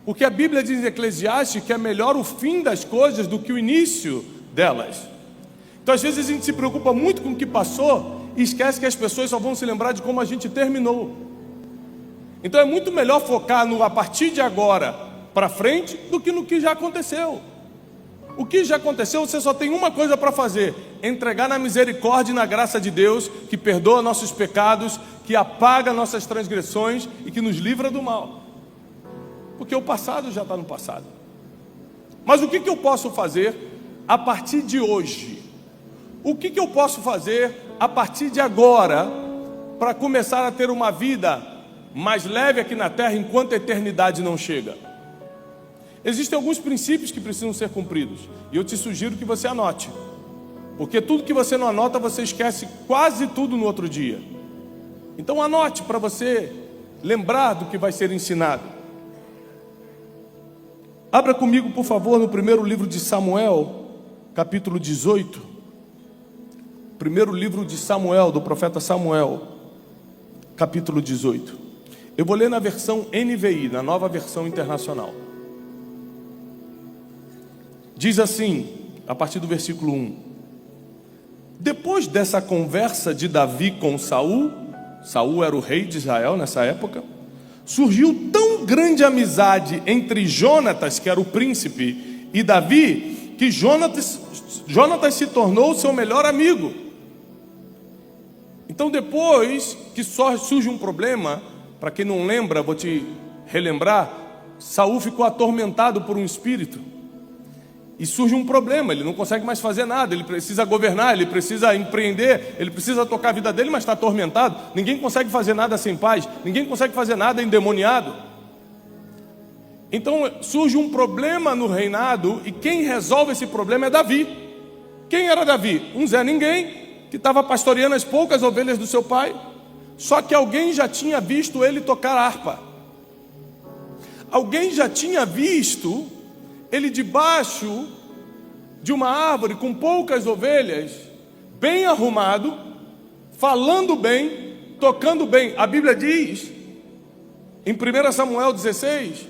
Porque a Bíblia diz em Eclesiastes que é melhor o fim das coisas do que o início delas. Então às vezes a gente se preocupa muito com o que passou e esquece que as pessoas só vão se lembrar de como a gente terminou. Então é muito melhor focar no a partir de agora para frente do que no que já aconteceu. O que já aconteceu, você só tem uma coisa para fazer: entregar na misericórdia e na graça de Deus, que perdoa nossos pecados, que apaga nossas transgressões e que nos livra do mal. Porque o passado já está no passado. Mas o que eu posso fazer a partir de hoje? O que eu posso fazer a partir de agora para começar a ter uma vida mais leve aqui na terra enquanto a eternidade não chega? Existem alguns princípios que precisam ser cumpridos, e eu te sugiro que você anote, porque tudo que você não anota, você esquece quase tudo no outro dia. Então anote para você lembrar do que vai ser ensinado. Abra comigo, por favor, no primeiro livro de Samuel, capítulo 18. Primeiro livro de Samuel, do profeta Samuel, capítulo 18. Eu vou ler na versão NVI, na nova versão internacional. Diz assim, a partir do versículo 1: Depois dessa conversa de Davi com Saul era o rei de Israel nessa época, surgiu tão grande amizade entre Jonatas, que era o príncipe, e Davi, que Jonatas se tornou seu melhor amigo. Então depois que só surge um problema, para quem não lembra, vou te relembrar, Saul ficou atormentado por um espírito. E surge um problema, ele não consegue mais fazer nada, ele precisa governar, ele precisa empreender, ele precisa tocar a vida dele, mas está atormentado. Ninguém consegue fazer nada sem paz, ninguém consegue fazer nada endemoniado. Então surge um problema no reinado, e quem resolve esse problema é Davi. Quem era Davi? Um Zé Ninguém, que estava pastoreando as poucas ovelhas do seu pai. Só que alguém já tinha visto ele tocar harpa. Alguém já tinha visto ele debaixo de uma árvore com poucas ovelhas, bem arrumado, falando bem, tocando bem. A Bíblia diz, em 1 Samuel 16,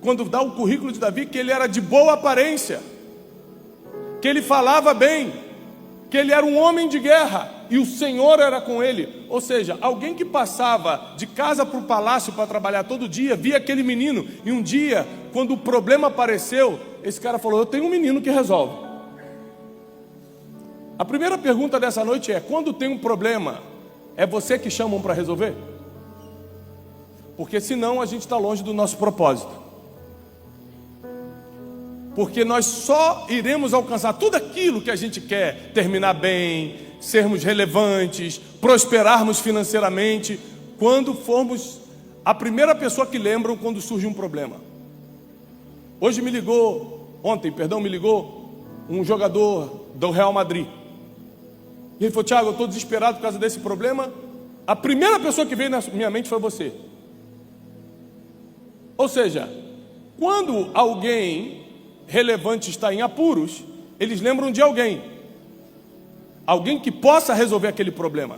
quando dá o currículo de Davi, que ele era de boa aparência, que ele falava bem, que ele era um homem de guerra, e o Senhor era com ele. Ou seja, alguém que passava de casa para o palácio para trabalhar todo dia, via aquele menino, e um dia, quando o problema apareceu, esse cara falou: eu tenho um menino que resolve. A primeira pergunta dessa noite é: quando tem um problema, é você que chamam para resolver? Porque senão a gente está longe do nosso propósito. porque nós só iremos alcançar tudo aquilo que a gente quer, terminar bem, sermos relevantes, prosperarmos financeiramente, quando formos a primeira pessoa que lembram quando surge um problema. Ontem me ligou um jogador do Real Madrid. E ele falou: Tiago, eu estou desesperado por causa desse problema. A primeira pessoa que veio na minha mente foi você. Ou seja, quando alguém relevante está em apuros, eles lembram de alguém que possa resolver aquele problema.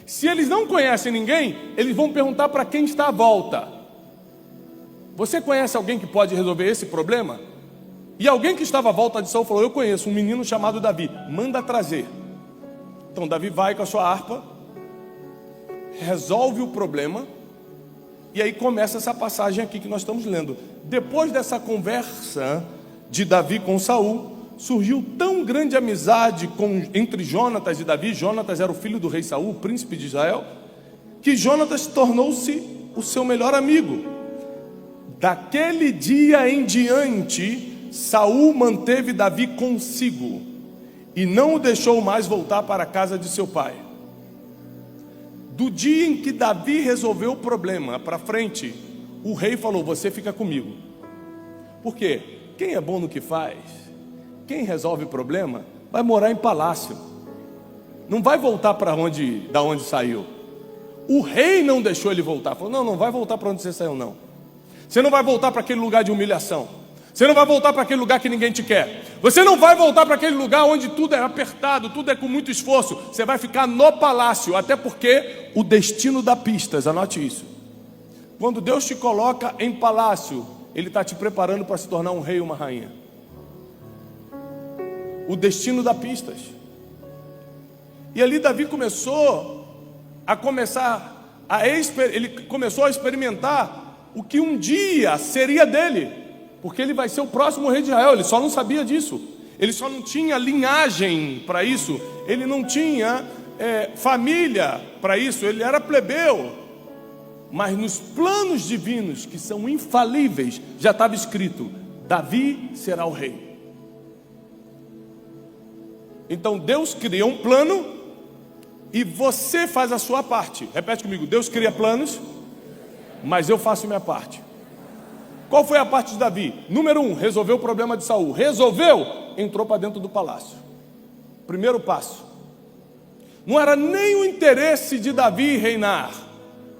Se eles não conhecem ninguém, eles vão perguntar para quem está à volta: você conhece alguém que pode resolver esse problema? E alguém que estava à volta de Saul falou: eu conheço um menino chamado Davi, manda trazer. Então Davi vai com a sua harpa, resolve o problema, e aí começa essa passagem aqui que nós estamos lendo. Depois dessa conversa de Davi com Saul, surgiu tão grande amizade entre Jonatas e Davi. Jonatas era o filho do rei Saul, o príncipe de Israel, que Jonatas tornou-se o seu melhor amigo. Daquele dia em diante, Saul manteve Davi consigo e não o deixou mais voltar para a casa de seu pai. Do dia em que Davi resolveu o problema para frente, o rei falou: você fica comigo. Por quê? Quem é bom no que faz, quem resolve problema, vai morar em palácio, não vai voltar da onde saiu. O rei não deixou ele voltar, falou: não vai voltar para onde você saiu, não. Você não vai voltar para aquele lugar de humilhação. Você não vai voltar para aquele lugar que ninguém te quer. Você não vai voltar para aquele lugar onde tudo é apertado, tudo é com muito esforço. Você vai ficar no palácio, até porque o destino dá pistas, anote isso. Quando Deus te coloca em palácio, Ele está te preparando para se tornar um rei ou uma rainha. O destino dá pistas. E ali Davi começou a experimentar o que um dia seria dele. Porque ele vai ser o próximo rei de Israel. Ele só não sabia disso. Ele só não tinha linhagem para isso. Ele não tinha família para isso. Ele era plebeu. Mas nos planos divinos, que são infalíveis, já estava escrito: Davi será o rei. Então Deus cria um plano e você faz a sua parte. Repete comigo: Deus cria planos, mas eu faço a minha parte. Qual foi a parte de Davi? Número 1, resolveu o problema de Saul. Resolveu, entrou para dentro do palácio. Primeiro passo. Não era nem o interesse de Davi reinar,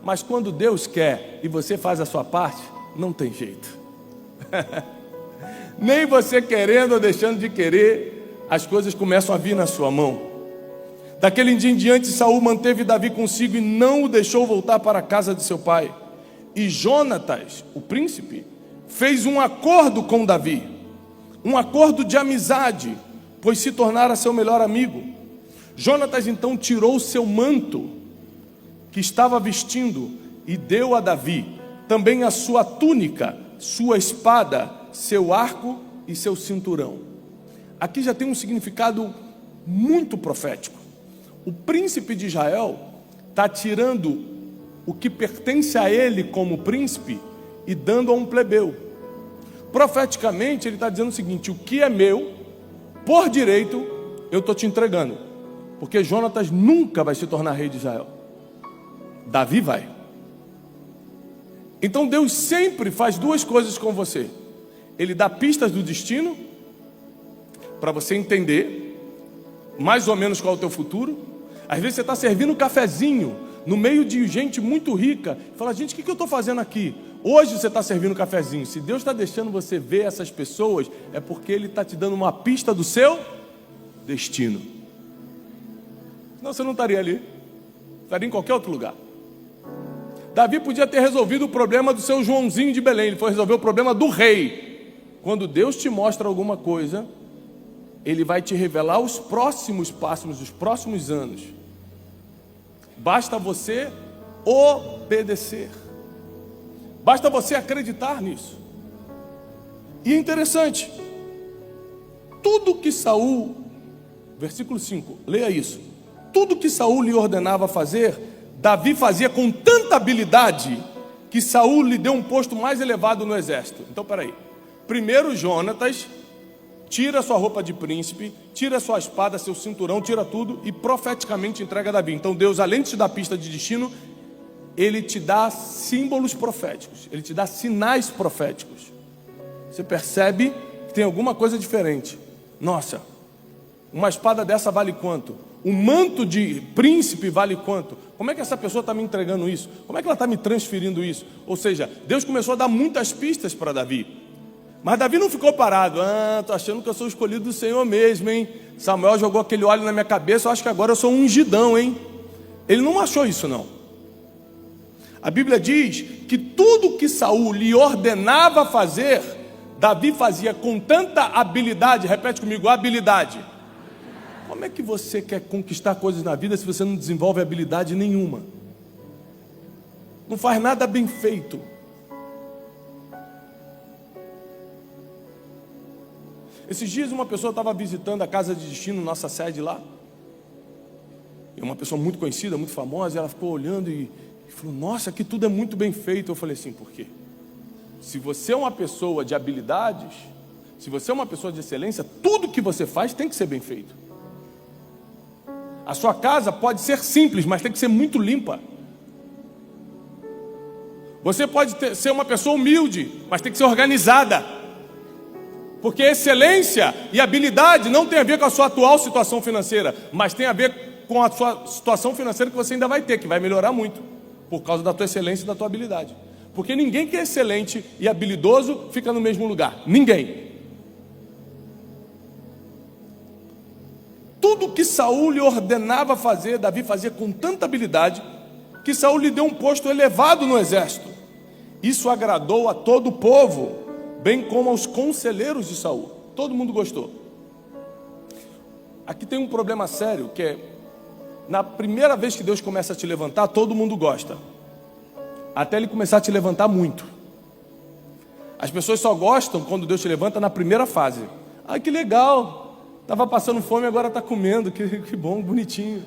mas quando Deus quer e você faz a sua parte, não tem jeito. Nem você querendo ou deixando de querer, as coisas começam a vir na sua mão. Daquele dia em diante, Saul manteve Davi consigo e não o deixou voltar para a casa de seu pai. E Jonatas, o príncipe, fez um acordo com Davi, um acordo de amizade, pois se tornara seu melhor amigo. Jonatas então tirou o seu manto que estava vestindo e deu a Davi, também a sua túnica, sua espada, seu arco e seu cinturão. Aqui já tem um significado muito profético. O príncipe de Israel está tirando o que pertence a ele como príncipe e dando a um plebeu. Profeticamente ele está dizendo o seguinte: o que é meu, por direito, eu estou te entregando, porque Jonatas nunca vai se tornar rei de Israel, Davi vai. Então Deus sempre faz duas coisas com você: Ele dá pistas do destino, para você entender mais ou menos qual é o teu futuro. Às vezes você está servindo um cafezinho no meio de gente muito rica, fala: gente, o que eu estou fazendo aqui? Hoje você está servindo um cafezinho. Se Deus está deixando você ver essas pessoas, é porque Ele está te dando uma pista do seu destino. Senão você não estaria ali, estaria em qualquer outro lugar. Davi podia ter resolvido o problema do seu Joãozinho de Belém, ele foi resolver o problema do rei. Quando Deus te mostra alguma coisa, Ele vai te revelar os próximos passos, os próximos anos. Basta você obedecer. Basta você acreditar nisso. E é interessante, tudo que Saul, versículo 5, leia isso. Tudo que Saul lhe ordenava fazer, Davi fazia com tanta habilidade que Saul lhe deu um posto mais elevado no exército. Então, peraí. Primeiro Jonatas tira sua roupa de príncipe, tira sua espada, seu cinturão, tira tudo e profeticamente entrega a Davi. Então Deus, além de te dar pista de destino, Ele te dá símbolos proféticos, Ele te dá sinais proféticos. Você percebe que tem alguma coisa diferente. Nossa, uma espada dessa vale quanto? Um manto de príncipe vale quanto? Como é que essa pessoa está me entregando isso? Como é que ela está me transferindo isso? Ou seja, Deus começou a dar muitas pistas para Davi. Mas Davi não ficou parado. Estou achando que eu sou escolhido do Senhor mesmo, hein? Samuel jogou aquele óleo na minha cabeça, eu acho que agora eu sou um ungidão, hein? Ele não achou isso, não. A Bíblia diz que tudo que Saul lhe ordenava fazer, Davi fazia com tanta habilidade. Repete comigo, habilidade. Como é que você quer conquistar coisas na vida se você não desenvolve habilidade nenhuma? Não faz nada bem feito. Esses dias uma pessoa estava visitando a Casa de Destino, nossa sede lá. E uma pessoa muito conhecida, muito famosa, e ela ficou olhando e falou, nossa, aqui tudo é muito bem feito. Eu falei assim, por quê? Se você é uma pessoa de habilidades, se você é uma pessoa de excelência, tudo que você faz tem que ser bem feito. A sua casa pode ser simples, mas tem que ser muito limpa. Você pode ser uma pessoa humilde, mas tem que ser organizada. Porque excelência e habilidade não tem a ver com a sua atual situação financeira, mas tem a ver com a sua situação financeira que você ainda vai ter, que vai melhorar muito, por causa da tua excelência e da tua habilidade. Porque ninguém que é excelente e habilidoso fica no mesmo lugar. Ninguém. Tudo que Saul lhe ordenava fazer, Davi fazia com tanta habilidade, que Saul lhe deu um posto elevado no exército. Isso agradou a todo o povo, bem como aos conselheiros de Saul. Todo mundo gostou. Aqui tem um problema sério, que é, na primeira vez que Deus começa a te levantar, todo mundo gosta, até Ele começar a te levantar muito. As pessoas só gostam quando Deus te levanta na primeira fase. Ah, que legal, estava passando fome, agora está comendo, que bom, bonitinho.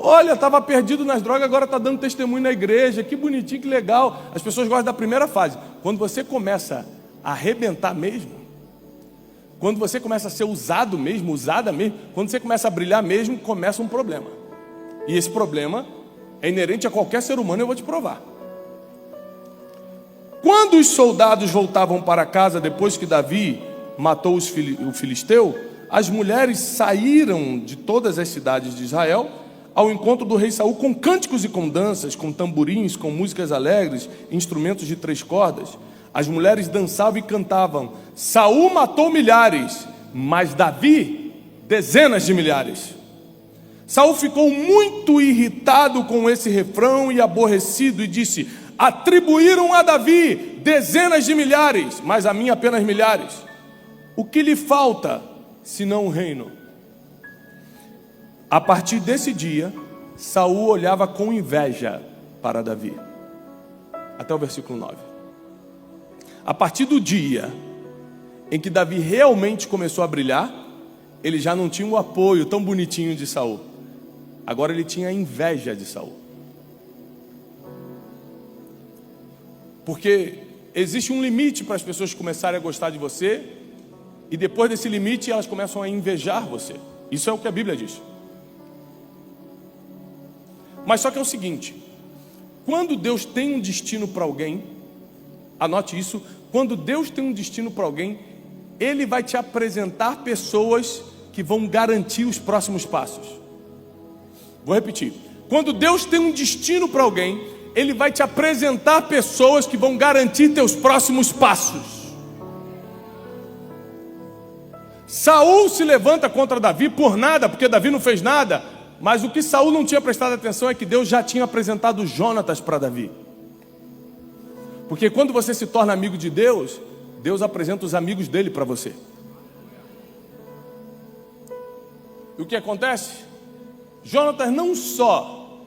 Olha, estava perdido nas drogas, agora está dando testemunho na igreja, que bonitinho, que legal. As pessoas gostam da primeira fase. Quando você começa a arrebentar mesmo, quando você começa a ser usado mesmo, usada mesmo, quando você começa a brilhar mesmo, começa um problema. E esse problema é inerente a qualquer ser humano, eu vou te provar. Quando os soldados voltavam para casa depois que Davi matou o filisteu, as mulheres saíram de todas as cidades de Israel ao encontro do rei Saul com cânticos e com danças, com tamborins, com músicas alegres, instrumentos de 3 cordas. As mulheres dançavam e cantavam: Saul matou milhares, mas Davi dezenas de milhares. Saul ficou muito irritado com esse refrão e aborrecido e disse: atribuíram a Davi dezenas de milhares, mas a mim apenas milhares. O que lhe falta, senão o reino? A partir desse dia, Saul olhava com inveja para Davi. Até o versículo 9. A partir do dia em que Davi realmente começou a brilhar, ele já não tinha o apoio tão bonitinho de Saul. Agora ele tinha inveja de Saul. Porque existe um limite para as pessoas começarem a gostar de você, e depois desse limite elas começam a invejar você. Isso é o que a Bíblia diz. Mas só que é o seguinte, quando Deus tem um destino para alguém, anote isso, quando Deus tem um destino para alguém, Ele vai te apresentar pessoas que vão garantir os próximos passos. Vou repetir, quando Deus tem um destino para alguém, Ele vai te apresentar pessoas que vão garantir teus próximos passos. Saul se levanta contra Davi por nada, porque Davi não fez nada. Mas o que Saul não tinha prestado atenção é que Deus já tinha apresentado Jonatas para Davi. Porque quando você se torna amigo de Deus, Deus apresenta os amigos dele para você. E o que acontece? Jonatas não só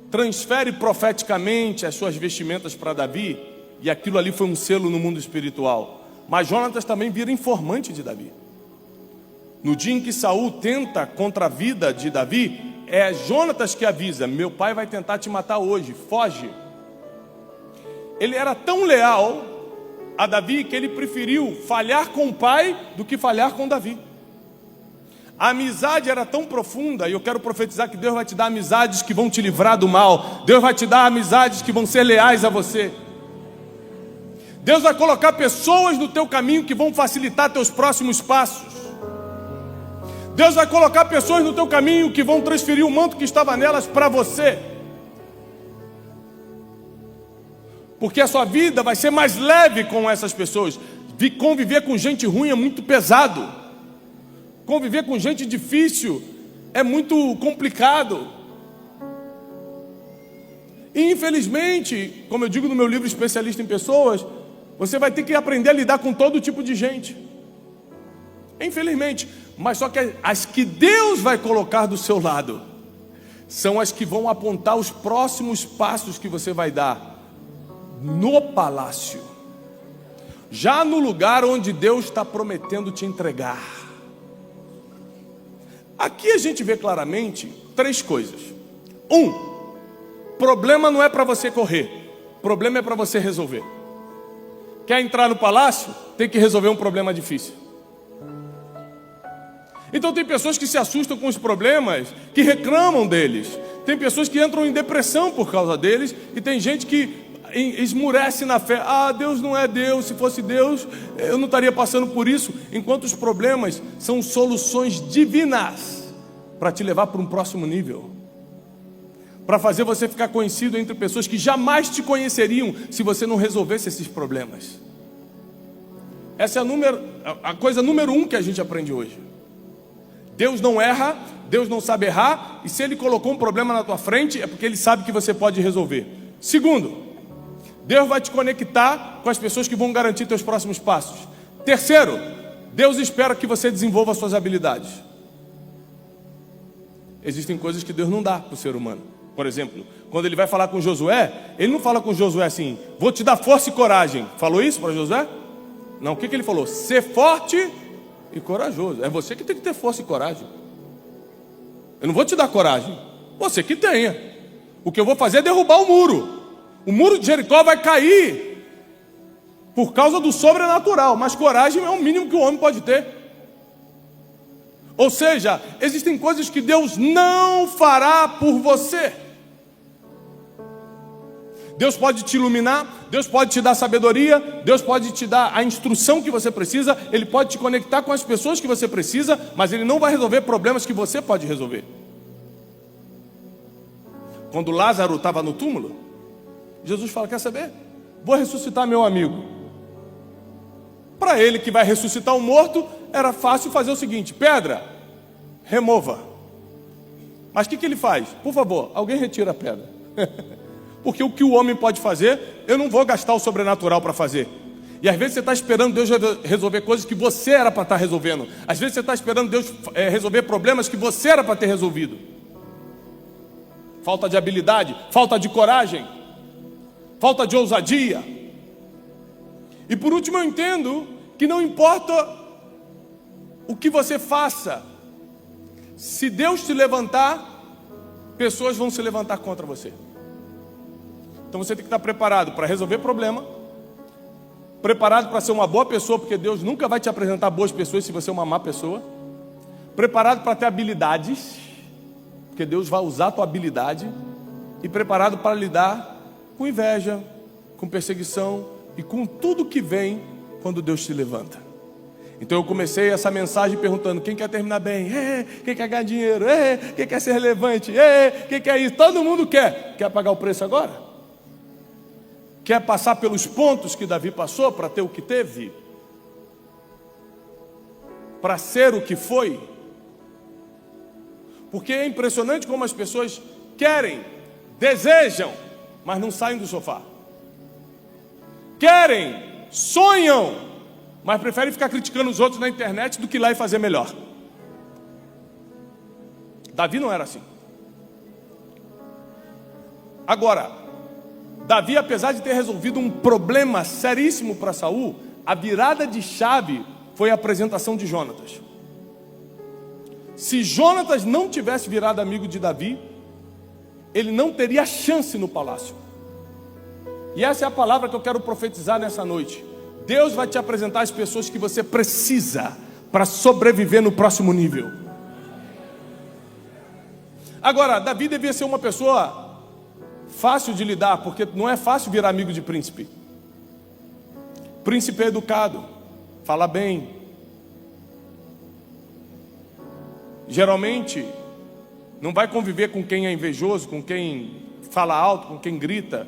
transfere profeticamente as suas vestimentas para Davi, e aquilo ali foi um selo no mundo espiritual, mas Jonatas também vira informante de Davi. No dia em que Saul tenta contra a vida de Davi, é Jonatas que avisa: meu pai vai tentar te matar hoje, foge. Ele era tão leal a Davi que ele preferiu falhar com o pai do que falhar com Davi. A amizade era tão profunda, e eu quero profetizar que Deus vai te dar amizades que vão te livrar do mal. Deus vai te dar amizades que vão ser leais a você. Deus vai colocar pessoas no teu caminho que vão facilitar teus próximos passos. Deus vai colocar pessoas no teu caminho que vão transferir o manto que estava nelas para você. Porque a sua vida vai ser mais leve com essas pessoas. Conviver com gente ruim é muito pesado. Conviver com gente difícil é muito complicado. E infelizmente, como eu digo no meu livro Especialista em Pessoas, você vai ter que aprender a lidar com todo tipo de gente. Infelizmente. Mas só que as que Deus vai colocar do seu lado são as que vão apontar os próximos passos que você vai dar no palácio, já no lugar onde Deus está prometendo te entregar. Aqui a gente vê claramente 3 coisas. 1, problema não é para você correr, problema é para você resolver. Quer entrar no palácio? Tem que resolver um problema difícil. Então tem pessoas que se assustam com os problemas, que reclamam deles. Tem pessoas que entram em depressão por causa deles. E tem gente que esmurece na fé. Ah, Deus não é Deus. Se fosse Deus, eu não estaria passando por isso. Enquanto os problemas são soluções divinas para te levar para um próximo nível, para fazer você ficar conhecido entre pessoas que jamais te conheceriam se você não resolvesse esses problemas. Essa é a coisa número 1 que a gente aprende hoje. Deus não erra, Deus não sabe errar, e se Ele colocou um problema na tua frente, é porque Ele sabe que você pode resolver. 2, Deus vai te conectar com as pessoas que vão garantir teus próximos passos. 3, Deus espera que você desenvolva as suas habilidades. Existem coisas que Deus não dá para o ser humano. Por exemplo, quando Ele vai falar com Josué, Ele não fala com Josué assim: vou te dar força e coragem. Falou isso para Josué? Não, o que Ele falou? Ser forte e corajoso. É você que tem que ter força e coragem. Eu não vou te dar coragem, você que tenha. O que eu vou fazer é derrubar o muro. O muro de Jericó vai cair por causa do sobrenatural, mas coragem é o mínimo que o homem pode ter. Ou seja, existem coisas que Deus não fará por você. Deus pode te iluminar, Deus pode te dar sabedoria, Deus pode te dar a instrução que você precisa, Ele pode te conectar com as pessoas que você precisa, mas Ele não vai resolver problemas que você pode resolver. Quando Lázaro estava no túmulo, Jesus fala: quer saber? Vou ressuscitar meu amigo. Para ele que vai ressuscitar um morto, era fácil fazer o seguinte: pedra, remova. Mas o que ele faz? Por favor, alguém retira a pedra. Porque o que o homem pode fazer, eu não vou gastar o sobrenatural para fazer. E às vezes você está esperando Deus resolver coisas que você era para estar resolvendo. Às vezes você está esperando Deus resolver problemas que você era para ter resolvido. Falta de habilidade, falta de coragem, falta de ousadia. E por último, eu entendo que não importa o que você faça, se Deus te levantar, pessoas vão se levantar contra você. Então você tem que estar preparado para resolver problema, preparado para ser uma boa pessoa, porque Deus nunca vai te apresentar boas pessoas se você é uma má pessoa. Preparado para ter habilidades, porque Deus vai usar a tua habilidade. E preparado para lidar com inveja, com perseguição e com tudo que vem quando Deus te levanta. Então eu comecei essa mensagem perguntando: quem quer terminar bem? Quem quer ganhar dinheiro? Quem quer ser relevante? Quem quer isso? Todo mundo quer. Quer pagar o preço agora? Quer passar pelos pontos que Davi passou para ter o que teve? Para ser o que foi? Porque é impressionante como as pessoas querem, desejam, mas não saem do sofá. Querem, sonham, mas preferem ficar criticando os outros na internet do que ir lá e fazer melhor. Davi não era assim. Agora, Davi, apesar de ter resolvido um problema seríssimo para Saul, a virada de chave foi a apresentação de Jonatas. Se Jonatas não tivesse virado amigo de Davi, ele não teria chance no palácio. E essa é a palavra que eu quero profetizar nessa noite. Deus vai te apresentar as pessoas que você precisa para sobreviver no próximo nível. Agora, Davi devia ser uma pessoa fácil de lidar, porque não é fácil virar amigo de príncipe. Príncipe é educado, fala bem. Geralmente, não vai conviver com quem é invejoso, com quem fala alto, com quem grita.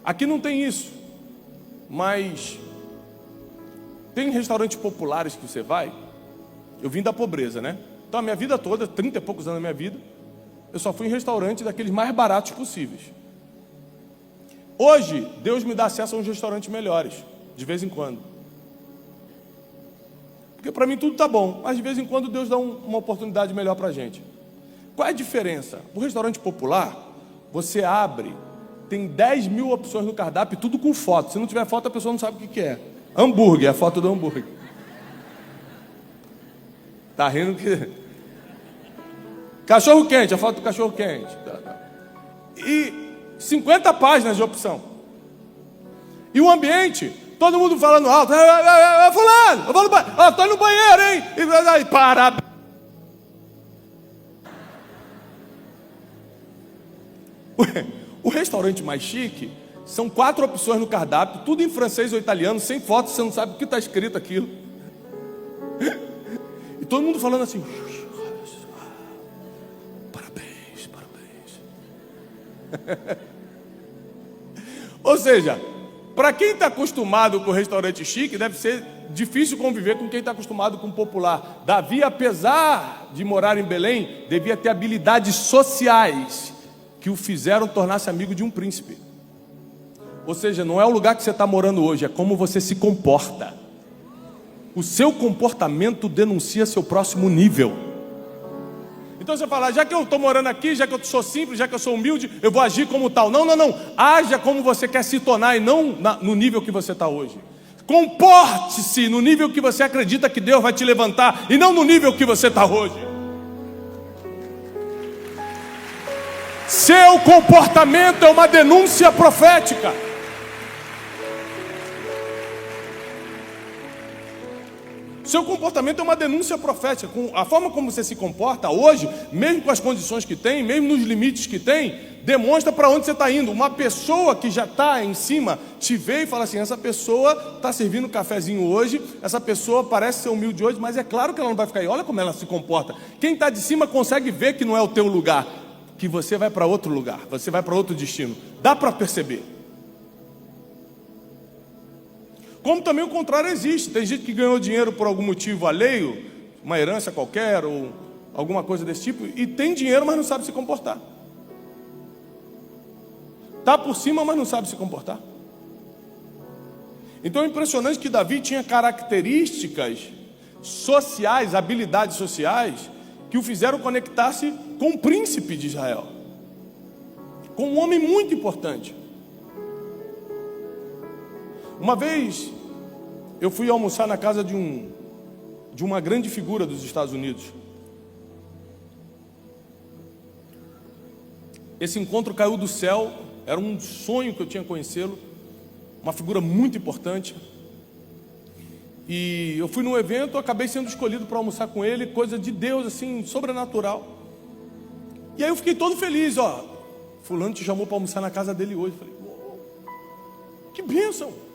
Aqui não tem isso, mas tem restaurantes populares que você vai. Eu vim da pobreza, né? Então a minha vida toda, 30 e poucos anos da minha vida, eu só fui em restaurante daqueles mais baratos possíveis. Hoje, Deus me dá acesso a uns restaurantes melhores, de vez em quando. Porque para mim tudo está bom, mas de vez em quando Deus dá uma oportunidade melhor para a gente. Qual é a diferença? O restaurante popular, você abre, tem 10 mil opções no cardápio, tudo com foto. Se não tiver foto, a pessoa não sabe o que é. Hambúrguer, a foto do hambúrguer. Tá rindo que... Cachorro quente, a foto do cachorro quente. E 50 páginas de opção. E o ambiente, todo mundo falando alto. Fulano, eu vou no banheiro. Estou no banheiro, hein? E aí, para. O restaurante mais chique, são 4 opções no cardápio, tudo em francês ou italiano, sem foto, você não sabe o que está escrito aquilo. E todo mundo falando assim... Ou seja, para quem está acostumado com restaurante chique, deve ser difícil conviver com quem está acostumado com o popular. Davi, apesar de morar em Belém, devia ter habilidades sociais que o fizeram tornar-se amigo de um príncipe. Ou seja, não é o lugar que você está morando hoje, é como você se comporta. O seu comportamento denuncia seu próximo nível. Então você fala, já que eu estou morando aqui, já que eu sou simples, já que eu sou humilde, eu vou agir como tal. Não. Haja como você quer se tornar e não no nível que você está hoje. Comporte-se no nível que você acredita que Deus vai te levantar e não no nível que você está hoje. Seu comportamento é uma denúncia profética. Seu comportamento é uma denúncia profética. Com a forma como você se comporta hoje, mesmo com as condições que tem, mesmo nos limites que tem, demonstra para onde você está indo. Uma pessoa que já está em cima te vê e fala assim, essa pessoa está servindo um cafezinho hoje, essa pessoa parece ser humilde hoje, mas é claro que ela não vai ficar aí. Olha como ela se comporta. Quem está de cima consegue ver que não é o teu lugar, que você vai para outro lugar, você vai para outro destino. Dá para perceber. Como também o contrário existe. Tem gente que ganhou dinheiro por algum motivo alheio, uma herança qualquer ou alguma coisa desse tipo, e tem dinheiro, mas não sabe se comportar. Está por cima, mas não sabe se comportar. Então é impressionante que Davi tinha características sociais, habilidades sociais, que o fizeram conectar-se com o príncipe de Israel, com um homem muito importante. Uma vez, eu fui almoçar na casa de uma grande figura dos Estados Unidos. Esse encontro caiu do céu, era um sonho que eu tinha conhecê-lo, uma figura muito importante. E eu fui num evento, acabei sendo escolhido para almoçar com ele, coisa de Deus, assim, sobrenatural. E aí eu fiquei todo feliz, fulano te chamou para almoçar na casa dele hoje. Falei, que bênção!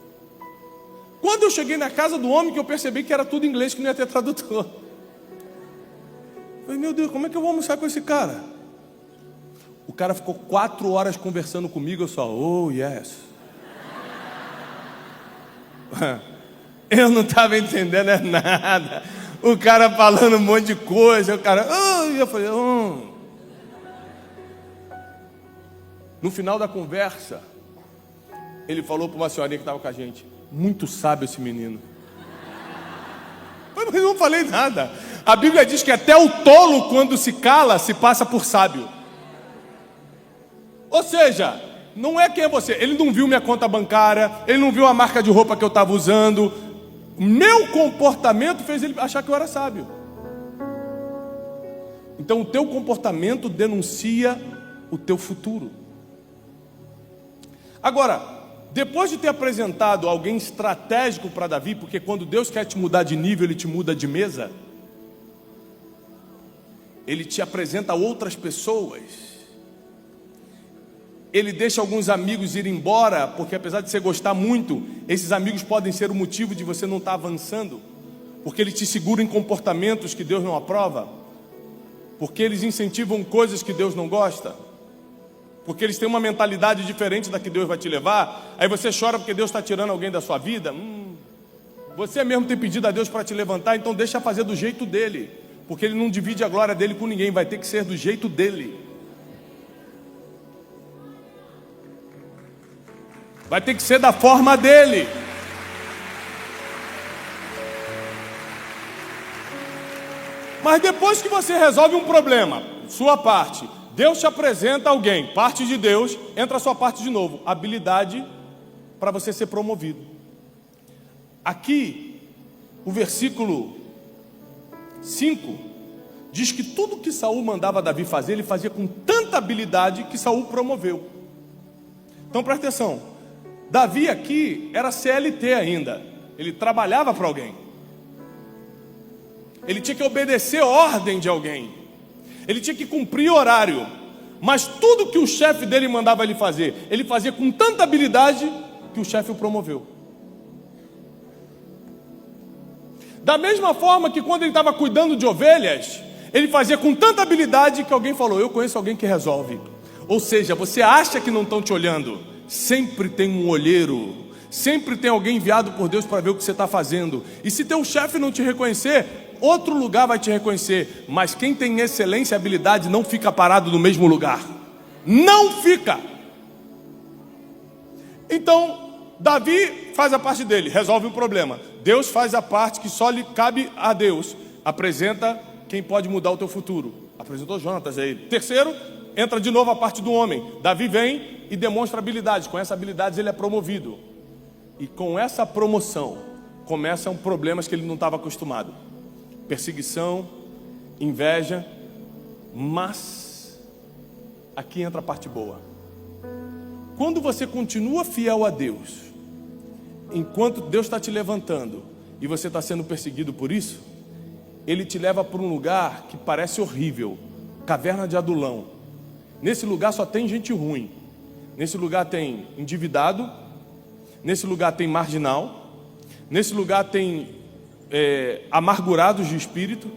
Quando eu cheguei na casa do homem, que eu percebi que era tudo inglês, que não ia ter tradutor. Falei, meu Deus, como é que eu vou almoçar com esse cara? O cara ficou 4 horas conversando comigo, eu só, oh yes. Eu não estava entendendo nada. O cara falando um monte de coisa, o cara, e eu falei, No final da conversa, ele falou para uma senhorinha que estava com a gente, muito sábio esse menino. Mas eu não falei nada. A Bíblia diz que até o tolo, quando se cala, se passa por sábio. Ou seja, não é quem é você. Ele não viu minha conta bancária, ele não viu a marca de roupa que eu estava usando. Meu comportamento fez ele achar que eu era sábio. Então o teu comportamento denuncia o teu futuro. Agora, Depois de ter apresentado alguém estratégico para Davi, porque quando Deus quer te mudar de nível, Ele te muda de mesa, Ele te apresenta outras pessoas, Ele deixa alguns amigos ir embora, porque apesar de você gostar muito, esses amigos podem ser o motivo de você não estar avançando, porque Ele te segura em comportamentos que Deus não aprova, porque eles incentivam coisas que Deus não gosta, porque eles têm uma mentalidade diferente da que Deus vai te levar. Aí você chora porque Deus está tirando alguém da sua vida. Você mesmo tem pedido a Deus para te levantar, então deixa fazer do jeito dele, porque Ele não divide a glória dele com ninguém, vai ter que ser do jeito dele. Vai ter que ser da forma dele. Mas depois que você resolve um problema, sua parte, Deus te apresenta alguém, parte de Deus, entra a sua parte de novo, habilidade para você ser promovido. Aqui, o versículo 5 diz que tudo que Saul mandava Davi fazer, ele fazia com tanta habilidade que Saul promoveu. Então presta atenção, Davi aqui era CLT ainda, ele trabalhava para alguém, ele tinha que obedecer a ordem de alguém, ele tinha que cumprir horário, mas tudo que o chefe dele mandava ele fazia com tanta habilidade que o chefe o promoveu. Da mesma forma que quando ele estava cuidando de ovelhas, ele fazia com tanta habilidade que alguém falou: eu conheço alguém que resolve. Ou seja, você acha que não estão te olhando, sempre tem um olheiro, sempre tem alguém enviado por Deus para ver o que você está fazendo. E se teu chefe não te reconhecer, outro lugar vai te reconhecer. Mas quem tem excelência e habilidade não fica parado no mesmo lugar. Não fica. Então, Davi faz a parte dele, resolve o problema. Deus faz a parte que só lhe cabe a Deus. Apresenta quem pode mudar o teu futuro. Apresentou Jonatas a ele. Terceiro, entra de novo a parte do homem. Davi vem e demonstra habilidades. Com essa habilidade ele é promovido. E com essa promoção começam problemas que ele não estava acostumado. Perseguição, inveja, mas aqui entra a parte boa. Quando você continua fiel a Deus, enquanto Deus está te levantando e você está sendo perseguido por isso, Ele te leva para um lugar que parece horrível, caverna de Adulão. Nesse lugar só tem gente ruim. Nesse lugar tem endividado, nesse lugar tem marginal, nesse lugar tem amargurados de espírito.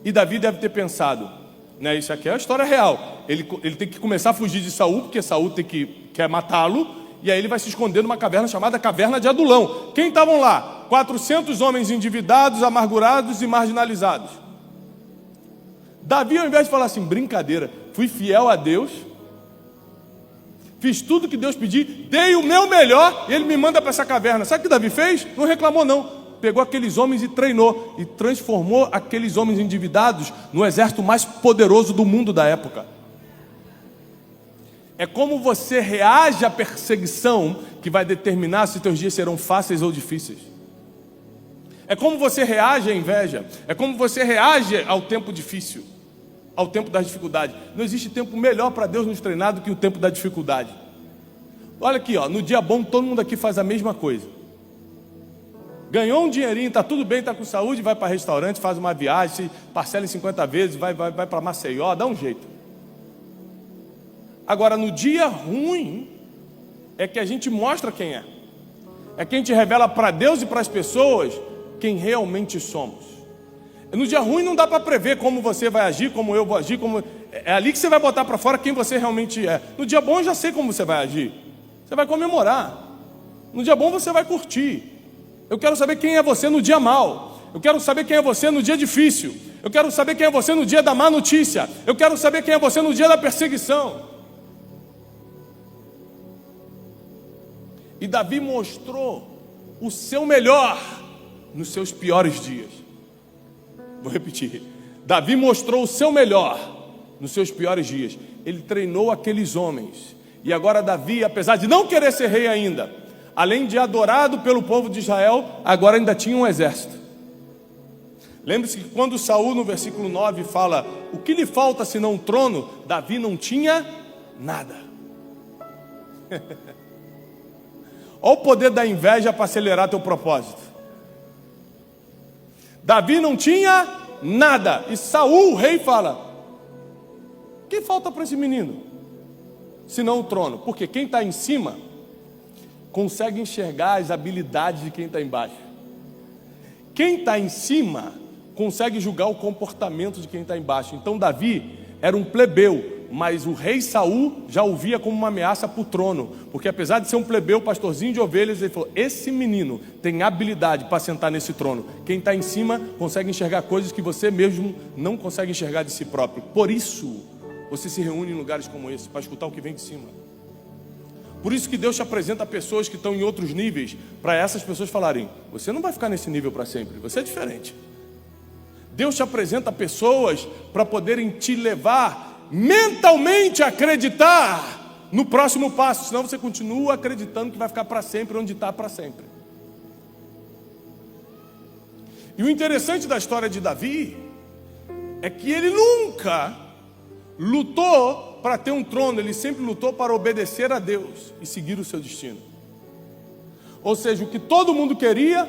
E Davi deve ter pensado, né, isso aqui é uma história real. Ele tem que começar a fugir de Saul, porque Saul quer matá-lo, e aí ele vai se esconder numa caverna chamada Caverna de Adulão. Quem estavam lá? 400 homens endividados, amargurados e marginalizados. Davi, ao invés de falar assim: brincadeira, fui fiel a Deus, fiz tudo que Deus pediu, dei o meu melhor, e Ele me manda para essa caverna. Sabe o que Davi fez? Não reclamou não. Pegou aqueles homens e treinou, e transformou aqueles homens endividados no exército mais poderoso do mundo da época. É como você reage à perseguição que vai determinar se teus dias serão fáceis ou difíceis. É como você reage à inveja, é como você reage ao tempo difícil, ao tempo das dificuldades. Não existe tempo melhor para Deus nos treinar do que o tempo da dificuldade. Olha aqui, no dia bom todo mundo aqui faz a mesma coisa. Ganhou um dinheirinho, está tudo bem, está com saúde, vai para restaurante, faz uma viagem, parcela em 50 vezes, vai para Maceió, dá um jeito. Agora, no dia ruim, é que a gente mostra quem é. É que a gente revela para Deus e para as pessoas quem realmente somos. No dia ruim não dá para prever como você vai agir, como eu vou agir, é ali que você vai botar para fora quem você realmente é. No dia bom eu já sei como você vai agir. Você vai comemorar. No dia bom você vai curtir. Eu quero saber quem é você no dia mau. Eu quero saber quem é você no dia difícil. Eu quero saber quem é você no dia da má notícia. Eu quero saber quem é você no dia da perseguição. E Davi mostrou o seu melhor nos seus piores dias. Vou repetir. Davi mostrou o seu melhor nos seus piores dias. Ele treinou aqueles homens. E agora Davi, apesar de não querer ser rei ainda, além de adorado pelo povo de Israel, agora ainda tinha um exército. Lembre-se que quando Saul, no versículo 9, fala: o que lhe falta senão um trono? Davi não tinha nada. Olha o poder da inveja para acelerar teu propósito. Davi não tinha nada. E Saul, o rei, fala: o que falta para esse menino? Senão o trono. Porque quem está em cima consegue enxergar as habilidades de quem está embaixo. Quem está em cima consegue julgar o comportamento de quem está embaixo. Então Davi era um plebeu, mas o rei Saul já o via como uma ameaça para o trono. Porque apesar de ser um plebeu, pastorzinho de ovelhas, ele falou: esse menino tem habilidade para sentar nesse trono. Quem está em cima consegue enxergar coisas que você mesmo não consegue enxergar de si próprio. Por isso você se reúne em lugares como esse, para escutar o que vem de cima. Por isso que Deus te apresenta pessoas que estão em outros níveis, para essas pessoas falarem: você não vai ficar nesse nível para sempre, você é diferente. Deus te apresenta pessoas para poderem te levar mentalmente a acreditar no próximo passo, senão você continua acreditando que vai ficar para sempre onde está para sempre. E o interessante da história de Davi é que ele nunca lutou para ter um trono, ele sempre lutou para obedecer a Deus e seguir o seu destino. Ou seja, o que todo mundo queria,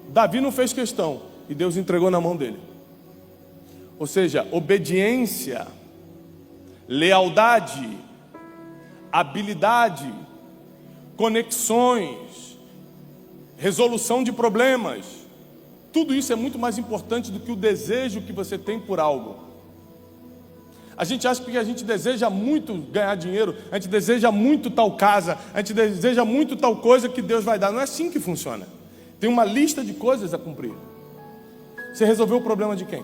Davi não fez questão, e Deus entregou na mão dele. Ou seja, obediência, lealdade, habilidade, conexões, resolução de problemas, tudo isso é muito mais importante do que o desejo que você tem por algo. A gente acha que a gente deseja muito ganhar dinheiro, a gente deseja muito tal casa, a gente deseja muito tal coisa que Deus vai dar. Não é assim que funciona. Tem uma lista de coisas a cumprir. Você resolveu o problema de quem?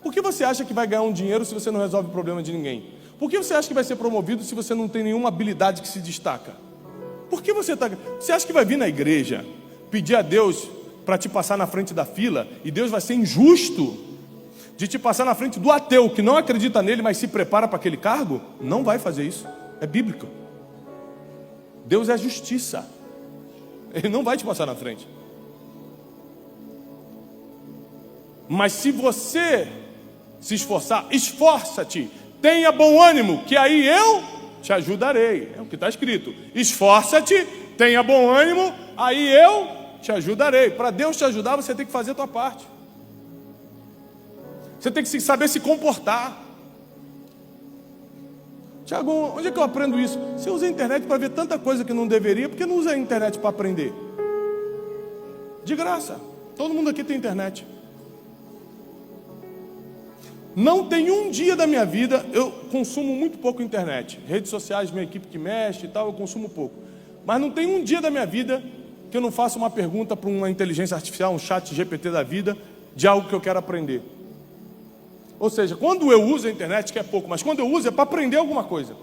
Por que você acha que vai ganhar um dinheiro se você não resolve o problema de ninguém? Por que você acha que vai ser promovido se você não tem nenhuma habilidade que se destaca? Por que você acha que vai vir na igreja pedir a Deus para te passar na frente da fila e Deus vai ser injusto de te passar na frente do ateu que não acredita nele, mas se prepara para aquele cargo? Não vai fazer isso. É bíblico. Deus é justiça. Ele não vai te passar na frente. Mas se você se esforçar, esforça-te, tenha bom ânimo, que aí eu te ajudarei. É o que está escrito. Esforça-te, tenha bom ânimo, aí eu te ajudarei. Para Deus te ajudar, você tem que fazer a tua parte. Você tem que saber se comportar. Tiago, onde é que eu aprendo isso? Você usa a internet para ver tanta coisa que não deveria, por que não usa a internet para aprender? De graça. Todo mundo aqui tem internet. Não tem um dia da minha vida, eu consumo muito pouco internet. Redes sociais, minha equipe que mexe e tal, eu consumo pouco. Mas não tem um dia da minha vida que eu não faça uma pergunta para uma inteligência artificial, um chat GPT da vida, de algo que eu quero aprender. Ou seja, quando eu uso a internet, que é pouco, mas quando eu uso é para aprender alguma coisa.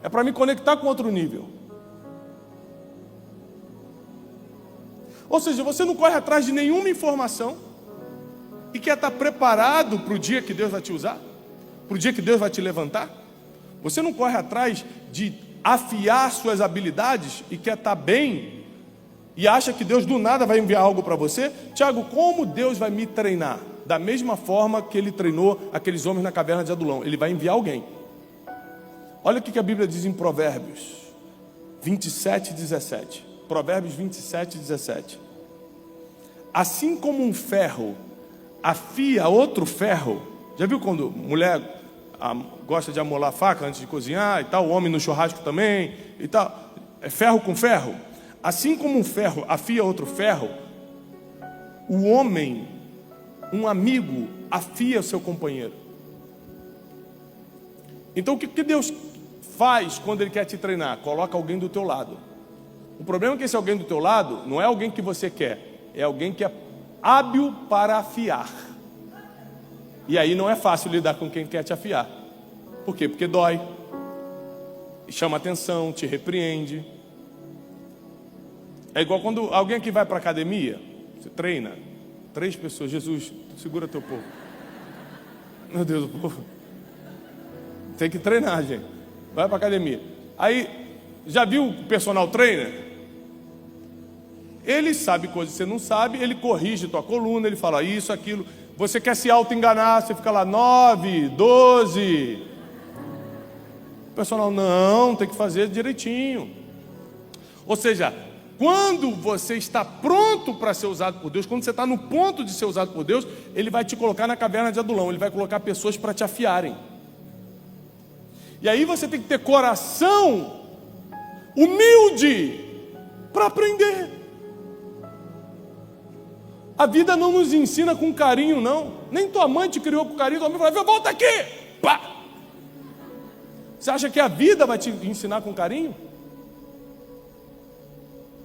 É para me conectar com outro nível. Ou seja, você não corre atrás de nenhuma informação e quer estar preparado para o dia que Deus vai te usar? Para o dia que Deus vai te levantar? Você não corre atrás de afiar suas habilidades e quer estar bem e acha que Deus do nada vai enviar algo para você? Tiago, como Deus vai me treinar? Da mesma forma que Ele treinou aqueles homens na caverna de Adulão. Ele vai enviar alguém. Olha o que a Bíblia diz em Provérbios 27, 17. Provérbios 27, 17. Assim como um ferro afia outro ferro. Já viu quando mulher gosta de amolar a faca antes de cozinhar e tal? O homem no churrasco também e tal. É ferro com ferro. Assim como um ferro afia outro ferro, o homem, um amigo, afia seu companheiro. Então o que Deus faz quando Ele quer te treinar? Coloca alguém do teu lado. O problema é que esse alguém do teu lado não é alguém que você quer, é alguém que é hábil para afiar. E aí não é fácil lidar com quem quer te afiar. Por quê? Porque dói, chama atenção, te repreende. É igual quando alguém que vai para a academia, você treina, 3 pessoas, Jesus, segura teu povo. Meu Deus, o povo tem que treinar, gente. Vai para a academia. Aí, já viu o personal trainer? Ele sabe coisas que você não sabe, ele corrige tua coluna, ele fala isso, aquilo. Você quer se auto-enganar, você fica lá 9, 12. O personal, não, tem que fazer direitinho. Ou seja, quando você está pronto para ser usado por Deus, quando você está no ponto de ser usado por Deus, Ele vai te colocar na caverna de Adulão, Ele vai colocar pessoas para te afiarem. E aí você tem que ter coração humilde para aprender. A vida não nos ensina com carinho, não. Nem tua mãe te criou com carinho, tua mãe fala, volta aqui! Pá! Você acha que a vida vai te ensinar com carinho?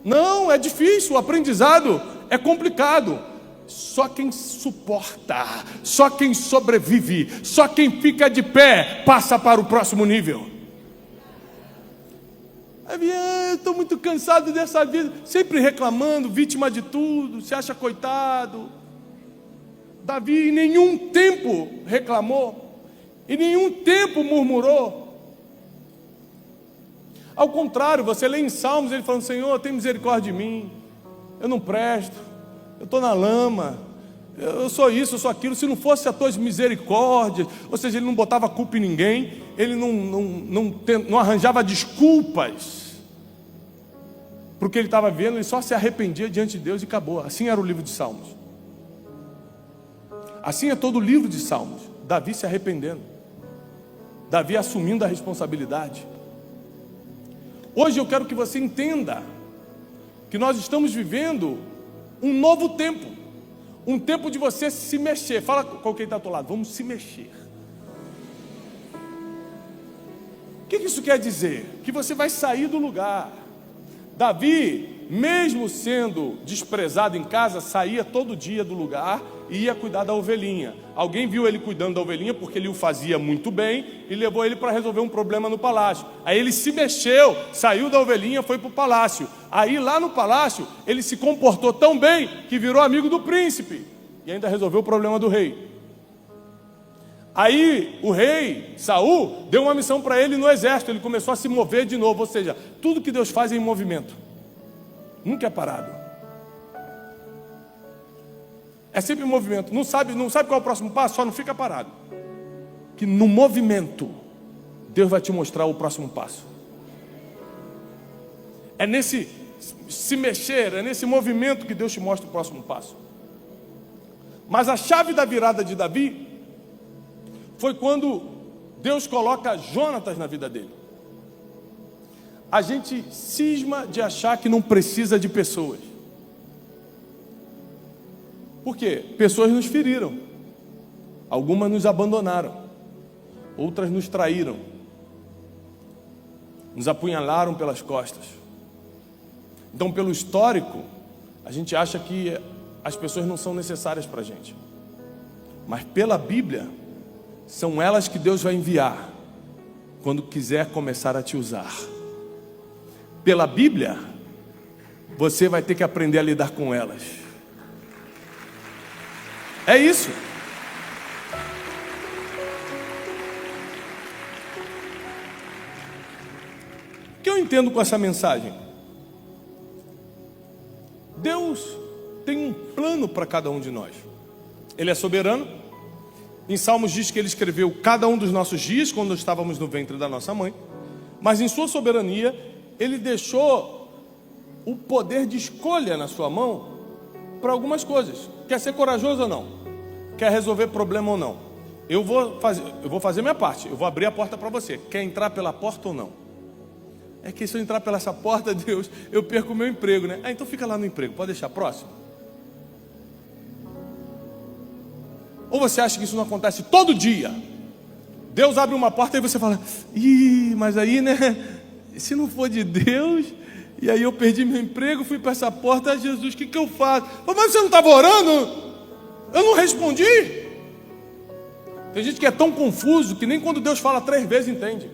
Não, é difícil, o aprendizado é complicado. Só quem suporta, só quem sobrevive, só quem fica de pé passa para o próximo nível. Eu estou muito cansado dessa vida, sempre reclamando, vítima de tudo, se acha coitado. Davi em nenhum tempo reclamou, em nenhum tempo murmurou. Ao contrário, você lê em Salmos, ele falando, Senhor, tem misericórdia de mim, eu não presto, eu estou na lama, eu sou isso, eu sou aquilo. Se não fosse as tuas misericórdias, ou seja, ele não botava culpa em ninguém, ele não arranjava desculpas para o que ele estava vendo, ele só se arrependia diante de Deus e acabou. Assim era o livro de Salmos. Assim é todo o livro de Salmos. Davi se arrependendo, Davi assumindo a responsabilidade. Hoje eu quero que você entenda que nós estamos vivendo um novo tempo, um tempo de você se mexer. Fala com quem está ao teu lado, vamos se mexer. O que isso quer dizer? Que você vai sair do lugar. Davi, mesmo sendo desprezado em casa, saía todo dia do lugar e ia cuidar da ovelhinha. Alguém viu ele cuidando da ovelhinha porque ele o fazia muito bem e levou ele para resolver um problema no palácio. Aí ele se mexeu, saiu da ovelhinha, foi para o palácio. Aí lá no palácio ele se comportou tão bem que virou amigo do príncipe e ainda resolveu o problema do rei. Aí o rei Saul deu uma missão para ele no exército, ele começou a se mover de novo, ou seja, tudo que Deus faz é em movimento, nunca é parado, é sempre em movimento. Não sabe qual é o próximo passo, só não fica parado, que no movimento Deus vai te mostrar o próximo passo. É nesse se mexer, é nesse movimento que Deus te mostra o próximo passo. Mas a chave da virada de Davi foi quando Deus coloca Jonatas na vida dele. A gente cisma de achar que não precisa de pessoas. Por quê? Pessoas nos feriram. Algumas nos abandonaram. Outras nos traíram. Nos apunhalaram pelas costas. Então, pelo histórico, a gente acha que as pessoas não são necessárias para a gente. Mas pela Bíblia, são elas que Deus vai enviar quando quiser começar a te usar. Pela Bíblia, você vai ter que aprender a lidar com elas. É isso. O que eu entendo com essa mensagem? Deus tem um plano para cada um de nós. Ele é soberano. Em Salmos diz que Ele escreveu cada um dos nossos dias quando estávamos no ventre da nossa mãe. Mas em sua soberania, Ele deixou o poder de escolha na sua mão para algumas coisas. Quer ser corajoso ou não? Quer resolver problema ou não? Eu vou fazer minha parte. Eu vou abrir a porta para você. Quer entrar pela porta ou não? É que se eu entrar pela essa porta, Deus, eu perco o meu emprego, né? Então fica lá no emprego, pode deixar próximo. Ou você acha que isso não acontece todo dia? Deus abre uma porta e você fala, mas aí, né? Se não for de Deus, e aí eu perdi meu emprego, fui para essa porta, Jesus, o que eu faço? Mas você não estava orando? Eu não respondi. Tem gente que é tão confuso que nem quando Deus fala 3 vezes entende.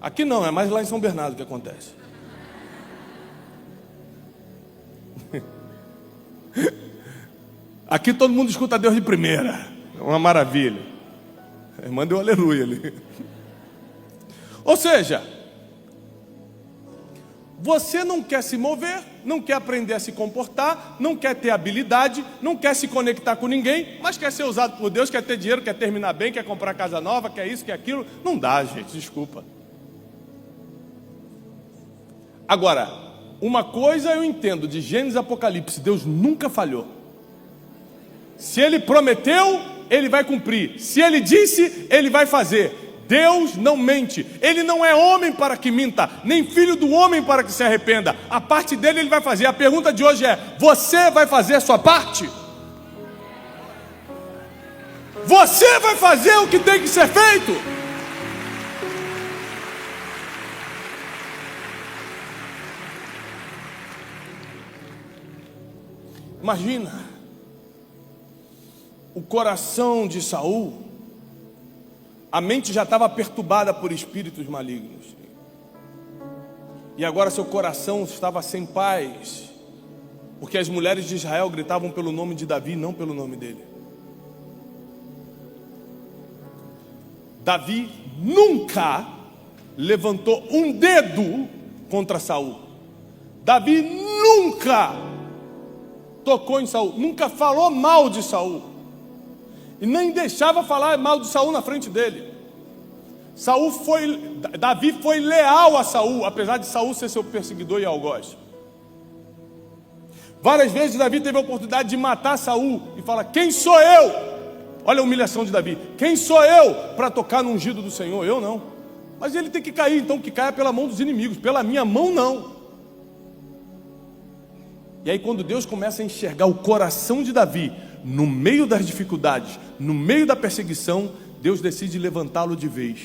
Aqui não, é mais lá em São Bernardo que acontece. Aqui todo mundo escuta Deus de primeira. É uma maravilha. A irmã deu aleluia ali. Ou seja, você não quer se mover, não quer aprender a se comportar, não quer ter habilidade, não quer se conectar com ninguém, mas quer ser usado por Deus, quer ter dinheiro, quer terminar bem, quer comprar casa nova, quer isso, quer aquilo. Não dá, gente, desculpa. Agora, Uma coisa eu entendo de Gênesis e Apocalipse: Deus nunca falhou. Se Ele prometeu, Ele vai cumprir. Se Ele disse, Ele vai fazer. Deus não mente. Ele não é homem para que minta, nem filho do homem para que se arrependa. A parte dele Ele vai fazer. A pergunta de hoje é: você vai fazer a sua parte? Você vai fazer o que tem que ser feito? Imagina o coração de Saul. A mente já estava perturbada por espíritos malignos. E agora seu coração estava sem paz, porque as mulheres de Israel gritavam pelo nome de Davi, não pelo nome dele. Davi nunca levantou um dedo contra Saul. Davi nunca tocou em Saul, nunca falou mal de Saul. E nem deixava falar mal de Saul na frente dele. Davi foi leal a Saul, apesar de Saul ser seu perseguidor e algoz. Várias vezes Davi teve a oportunidade de matar Saul e fala: quem sou eu? Olha a humilhação de Davi. Quem sou eu para tocar no ungido do Senhor? Eu não. Mas ele tem que cair, então que caia pela mão dos inimigos, pela minha mão não. E aí quando Deus começa a enxergar o coração de Davi, no meio das dificuldades, no meio da perseguição, Deus decide levantá-lo de vez.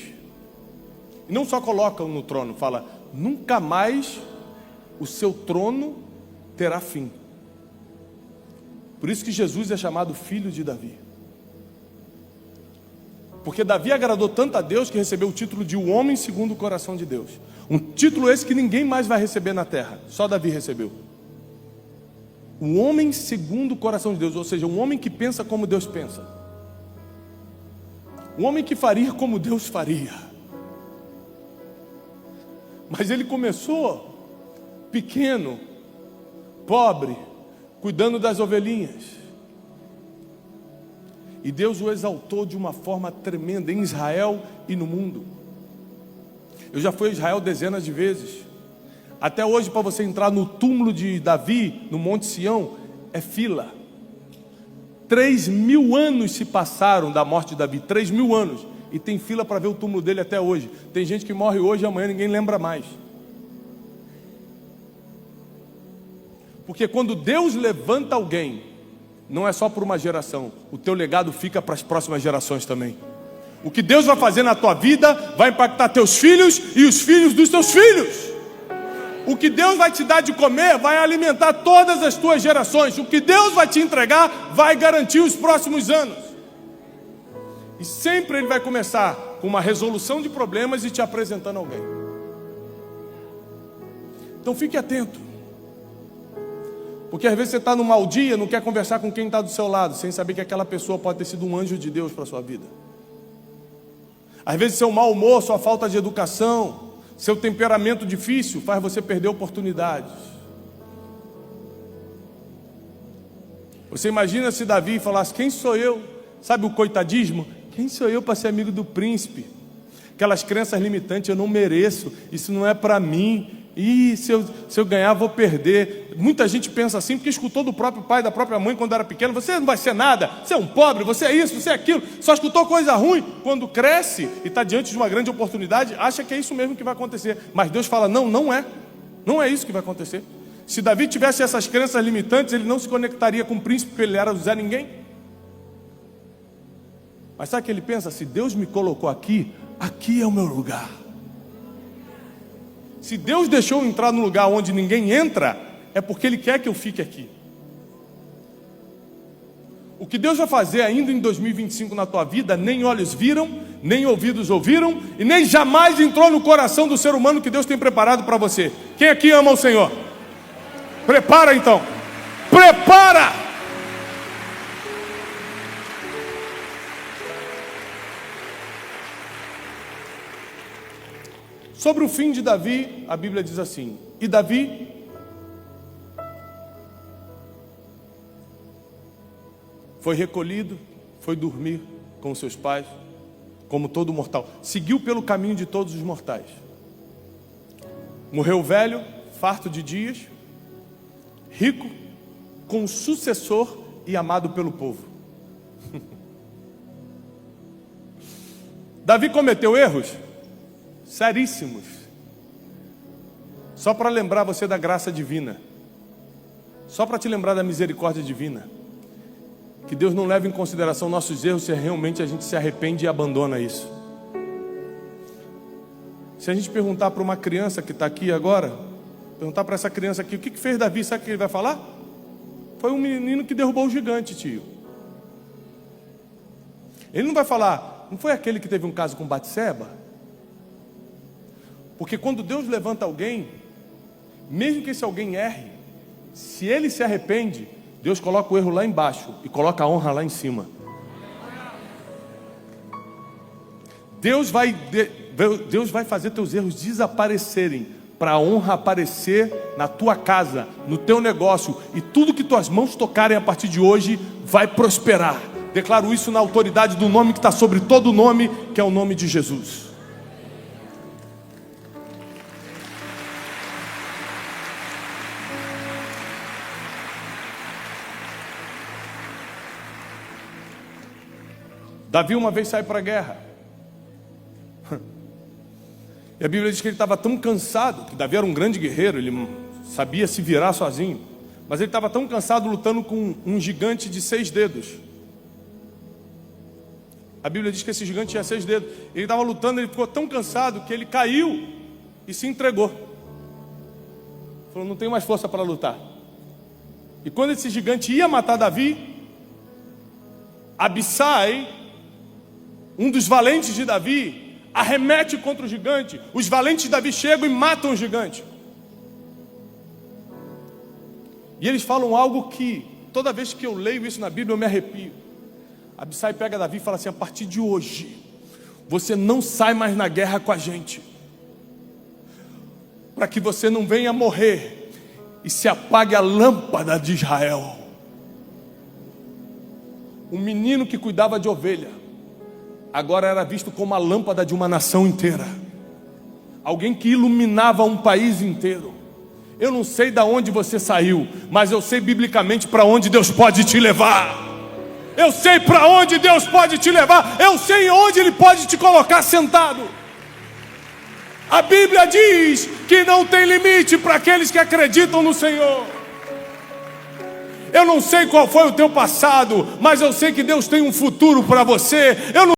E não só coloca-o no trono, fala: nunca mais o seu trono terá fim. Por isso que Jesus é chamado filho de Davi. Porque Davi agradou tanto a Deus que recebeu o título de o homem segundo o coração de Deus. Um título esse que ninguém mais vai receber na terra, só Davi recebeu. Um homem segundo o coração de Deus, ou seja, um homem que pensa como Deus pensa. Um homem que faria como Deus faria. Mas ele começou pequeno, pobre, cuidando das ovelhinhas. E Deus o exaltou de uma forma tremenda em Israel e no mundo. Eu já fui a Israel dezenas de vezes. Até hoje, para você entrar no túmulo de Davi, no Monte Sião, é fila. 3.000 anos se passaram da morte de Davi, 3.000 anos. E tem fila para ver o túmulo dele até hoje. Tem gente que morre hoje e amanhã ninguém lembra mais. Porque quando Deus levanta alguém, não é só por uma geração, o teu legado fica para as próximas gerações também. O que Deus vai fazer na tua vida vai impactar teus filhos e os filhos dos teus filhos. O que Deus vai te dar de comer vai alimentar todas as tuas gerações. O que Deus vai te entregar vai garantir os próximos anos. E sempre Ele vai começar com uma resolução de problemas e te apresentando alguém. Então fique atento. Porque às vezes você está num mau dia, não quer conversar com quem está do seu lado, sem saber que aquela pessoa pode ter sido um anjo de Deus para a sua vida. Às vezes seu mau humor, sua falta de educação, seu temperamento difícil faz você perder oportunidades. Você imagina se Davi falasse: quem sou eu? Sabe o coitadismo? Quem sou eu para ser amigo do príncipe? Aquelas crenças limitantes: eu não mereço, isso não é para mim. E se eu ganhar, vou perder. Muita gente pensa assim porque escutou do próprio pai, da própria mãe quando era pequeno: você não vai ser nada, você é um pobre, você é isso, você é aquilo. Só escutou coisa ruim. Quando cresce e está diante de uma grande oportunidade, acha que é isso mesmo que vai acontecer. Mas Deus fala: não, não é. Não é isso que vai acontecer. Se Davi tivesse essas crenças limitantes, ele não se conectaria com o príncipe, porque ele era o Zé Ninguém. Mas sabe o que ele pensa? Se Deus me colocou aqui, aqui é o meu lugar. Se Deus deixou eu entrar num lugar onde ninguém entra, é porque Ele quer que eu fique aqui. O que Deus vai fazer ainda em 2025 na tua vida, nem olhos viram, nem ouvidos ouviram, e nem jamais entrou no coração do ser humano que Deus tem preparado para você. Quem aqui ama o Senhor? Prepara então. Prepara! Sobre o fim de Davi, a Bíblia diz assim: e Davi foi recolhido, foi dormir com seus pais, como todo mortal. Seguiu pelo caminho de todos os mortais. Morreu velho, farto de dias, rico, com um sucessor e amado pelo povo. Davi cometeu erros seríssimos. Só para lembrar você da graça divina. Só para te lembrar da misericórdia divina. Que Deus não leva em consideração nossos erros se realmente a gente se arrepende e abandona isso. Se a gente perguntar para uma criança que está aqui agora, perguntar para essa criança aqui, o que fez Davi, sabe o que ele vai falar? Foi um menino que derrubou o gigante, tio. Ele não vai falar, não foi aquele que teve um caso com Batseba? Porque quando Deus levanta alguém, mesmo que esse alguém erre, se ele se arrepende, Deus coloca o erro lá embaixo e coloca a honra lá em cima. Deus vai fazer teus erros desaparecerem para a honra aparecer na tua casa, no teu negócio, e tudo que tuas mãos tocarem a partir de hoje vai prosperar. Declaro isso na autoridade do nome que está sobre todo nome, que é o nome de Jesus. Davi uma vez sai para a guerra. E a Bíblia diz que ele estava tão cansado, que Davi era um grande guerreiro, ele sabia se virar sozinho, mas ele estava tão cansado lutando com um gigante de 6 dedos. A Bíblia diz que esse gigante tinha 6 dedos. Ele estava lutando, ele ficou tão cansado que ele caiu e se entregou. Falou, não tenho mais força para lutar. E quando esse gigante ia matar Davi, Abissai, um dos valentes de Davi, arremete contra o gigante. Os valentes de Davi chegam e matam o gigante. E eles falam algo que, toda vez que eu leio isso na Bíblia, eu me arrepio. Abissai pega Davi e fala assim, a partir de hoje, você não sai mais na guerra com a gente, para que você não venha morrer e se apague a lâmpada de Israel. Um menino que cuidava de ovelha, agora era visto como a lâmpada de uma nação inteira. Alguém que iluminava um país inteiro. Eu não sei de onde você saiu, mas eu sei biblicamente para onde Deus pode te levar. Eu sei para onde Deus pode te levar. Eu sei onde Ele pode te colocar sentado. A Bíblia diz que não tem limite para aqueles que acreditam no Senhor. Eu não sei qual foi o teu passado, mas eu sei que Deus tem um futuro para você. Eu não